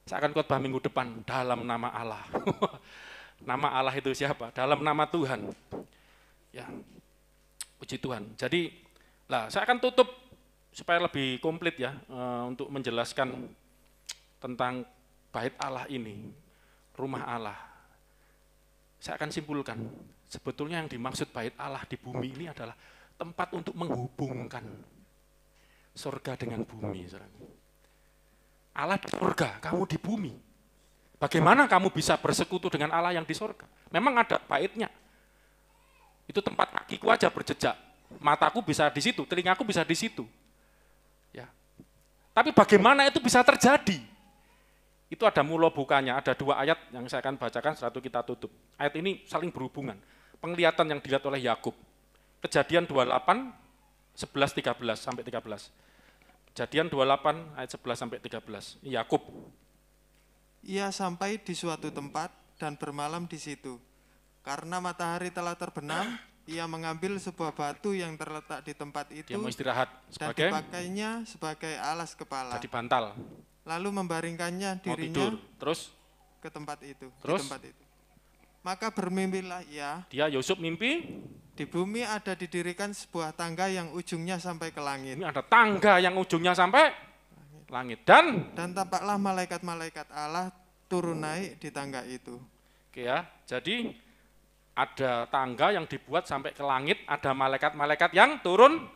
Saya akan khotbah minggu depan dalam nama Allah. Nama Allah itu siapa? Dalam nama Tuhan. Ya. Puji Tuhan. Jadi, saya akan tutup supaya lebih komplit ya untuk menjelaskan tentang bait Allah ini, rumah Allah. Saya akan simpulkan, sebetulnya yang dimaksud bait Allah di bumi ini adalah tempat untuk menghubungkan surga dengan bumi. Allah di surga, kamu di bumi. Bagaimana kamu bisa bersekutu dengan Allah yang di surga? Memang ada baitnya. Itu tempat kakiku aja berjejak, mataku bisa di situ, telingaku bisa di situ. Ya. Tapi bagaimana itu bisa terjadi? Itu ada mula bukanya, ada 2 ayat yang saya akan bacakan setelah itu kita tutup. Ayat ini saling berhubungan. Penglihatan yang dilihat oleh Yakub. Kejadian 28, 11, 13 sampai 13. Kejadian 28 ayat 11 sampai 13. Yakub. Ia sampai di suatu tempat dan bermalam di situ. Karena matahari telah terbenam, ia mengambil sebuah batu yang terletak di tempat itu. Dia mau istirahat dan dipakainya sebagai alas kepala. Jadi bantal. Lalu membaringkannya dirinya terus ke tempat itu. Terus? Di tempat itu. Maka bermimpilah ia. Dia Yusuf mimpi. Di bumi ada didirikan sebuah tangga yang ujungnya sampai ke langit. Ini ada tangga yang ujungnya sampai langit. Dan tampaklah malaikat-malaikat Allah turun naik di tangga itu. Oke ya, jadi ada tangga yang dibuat sampai ke langit, ada malaikat-malaikat yang turun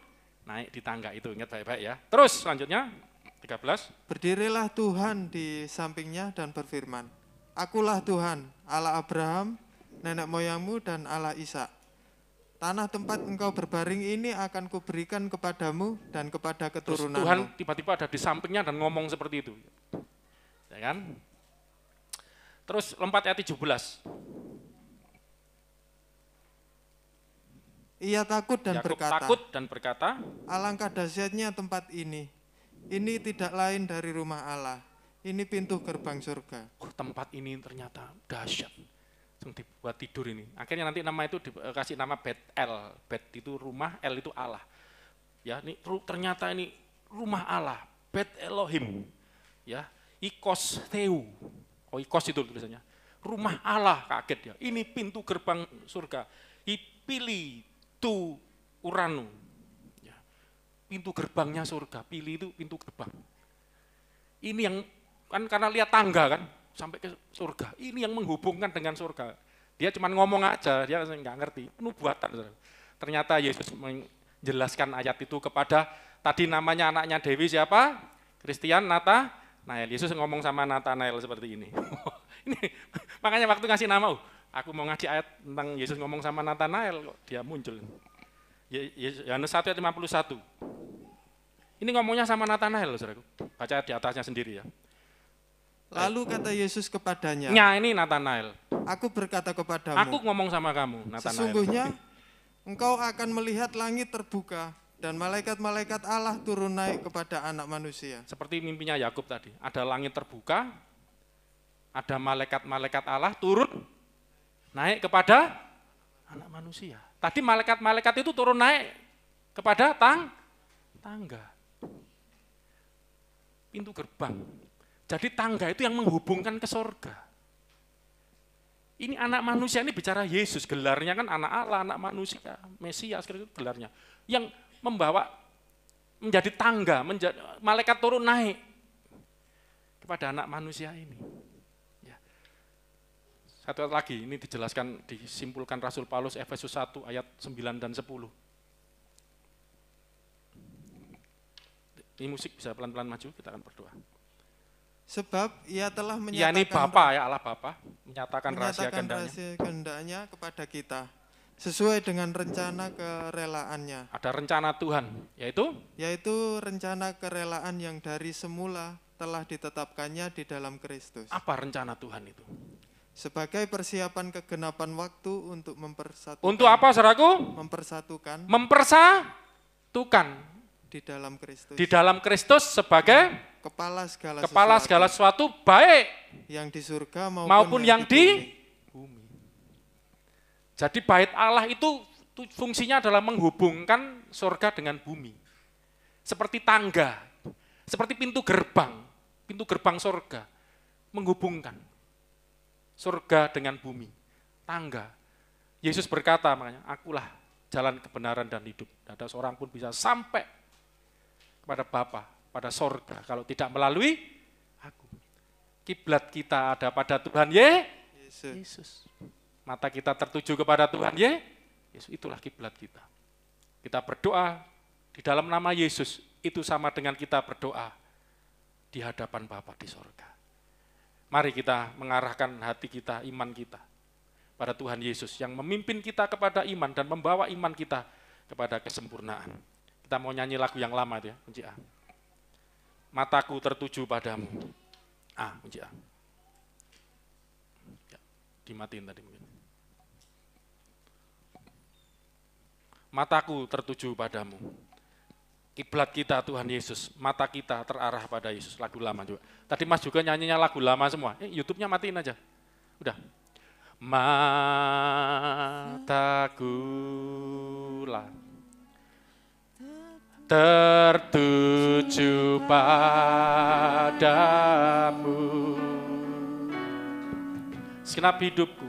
naik di tangga itu, ingat baik-baik ya. Terus selanjutnya, 13. Berdirilah Tuhan di sampingnya dan berfirman, Akulah Tuhan, Allah Abraham, nenek moyangmu dan Allah Ishak. Tanah tempat engkau berbaring ini akan kuberikan kepadamu dan kepada keturunanmu. Terus Tuhan tiba-tiba ada di sampingnya dan ngomong seperti itu. Ya kan? Terus lompat ayat 17. Ia takut dan berkata, alangkah dahsyatnya tempat ini. Ini tidak lain dari rumah Allah. Ini pintu gerbang surga. Tempat ini ternyata dahsyat. Dibuat tidur ini. Akhirnya nanti nama itu dikasih nama Bet-El. Bet itu rumah, El itu Allah. Ya, ini ternyata ini rumah Allah, Bet Elohim. Ya, Ikos Theu. Oh, Ikos itu tulisannya. Rumah Allah, kaget ya. Ini pintu gerbang surga. Ipili tu Uranu. Ya. Pintu gerbangnya surga. Pilih itu pintu gerbang. Ini yang kan karena lihat tangga kan sampai ke surga. Ini yang menghubungkan dengan surga. Dia cuma ngomong aja, dia nggak ngerti. Nubuatan. Ternyata Yesus menjelaskan ayat itu kepada tadi namanya anaknya Dewi siapa? Christian Nathanael. Yesus ngomong sama Nathanael seperti ini. Ini makanya waktu ngasih nama, aku mau ngasih ayat tentang Yesus ngomong sama Nathanael kok dia muncul. Yohanes 1 ayat 51. Ini ngomongnya sama Nathanael loh, saudaraku. Baca di atasnya sendiri ya. Lalu kata Yesus kepadanya, Ini Nathanael. aku berkata kepadamu, Aku ngomong sama kamu, Nathanael. sesungguhnya engkau akan melihat langit terbuka dan malaikat-malaikat Allah turun naik kepada anak manusia. Seperti mimpinya Yakub tadi, ada langit terbuka, ada malaikat-malaikat Allah turun naik kepada anak manusia. Tadi malaikat-malaikat itu turun naik kepada tangga. Pintu gerbang. Jadi tangga itu yang menghubungkan ke sorga. Ini anak manusia ini bicara Yesus, gelarnya kan anak Allah, anak manusia, Mesias, itu gelarnya. Yang membawa menjadi tangga, malaikat turun naik kepada anak manusia ini. Ya. Satu lagi, ini dijelaskan, disimpulkan Rasul Paulus Efesus 1 ayat 9 dan 10. Ini musik bisa pelan-pelan maju, kita akan berdoa. Sebab ia telah Ya ini Bapa ya, Allah Bapa menyatakan rahasia kehendaknya kepada kita sesuai dengan rencana kerelaannya. Ada rencana Tuhan, yaitu rencana kerelaan yang dari semula telah ditetapkannya di dalam Kristus. Apa rencana Tuhan itu? Sebagai persiapan kegenapan waktu untuk mempersatukan. Untuk apa, saudaraku? Mempersatukan di dalam Kristus. Di dalam Kristus sebagai kepala segala sesuatu baik yang di surga maupun yang di bumi. Jadi bait Allah itu fungsinya adalah menghubungkan surga dengan bumi. Seperti tangga, seperti pintu gerbang surga, menghubungkan surga dengan bumi, tangga. Yesus berkata, makanya, akulah jalan kebenaran dan hidup. Tidak ada seorang pun bisa sampai kepada Bapa, pada sorga, kalau tidak melalui aku. Kiblat kita ada pada Tuhan Yesus. Mata kita tertuju kepada Tuhan Yesus, itulah kiblat kita. Kita berdoa di dalam nama Yesus, itu sama dengan kita berdoa di hadapan Bapa di sorga. Mari kita mengarahkan hati kita, iman kita pada Tuhan Yesus yang memimpin kita kepada iman dan membawa iman kita kepada kesempurnaan. Kita mau nyanyi lagu yang lama itu ya, kunci A. Mataku tertuju padamu. Kunci A. Ya, dimatiin tadi mungkin. Mataku tertuju padamu. Kiblat kita Tuhan Yesus, mata kita terarah pada Yesus. Lagu lama juga. Tadi Mas juga nyanyinya lagu lama semua. YouTube-nya matiin aja. Udah. Mataku lah tertuju padamu, segenap hidupku,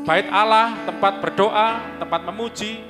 bait Allah, tempat berdoa, tempat memuji,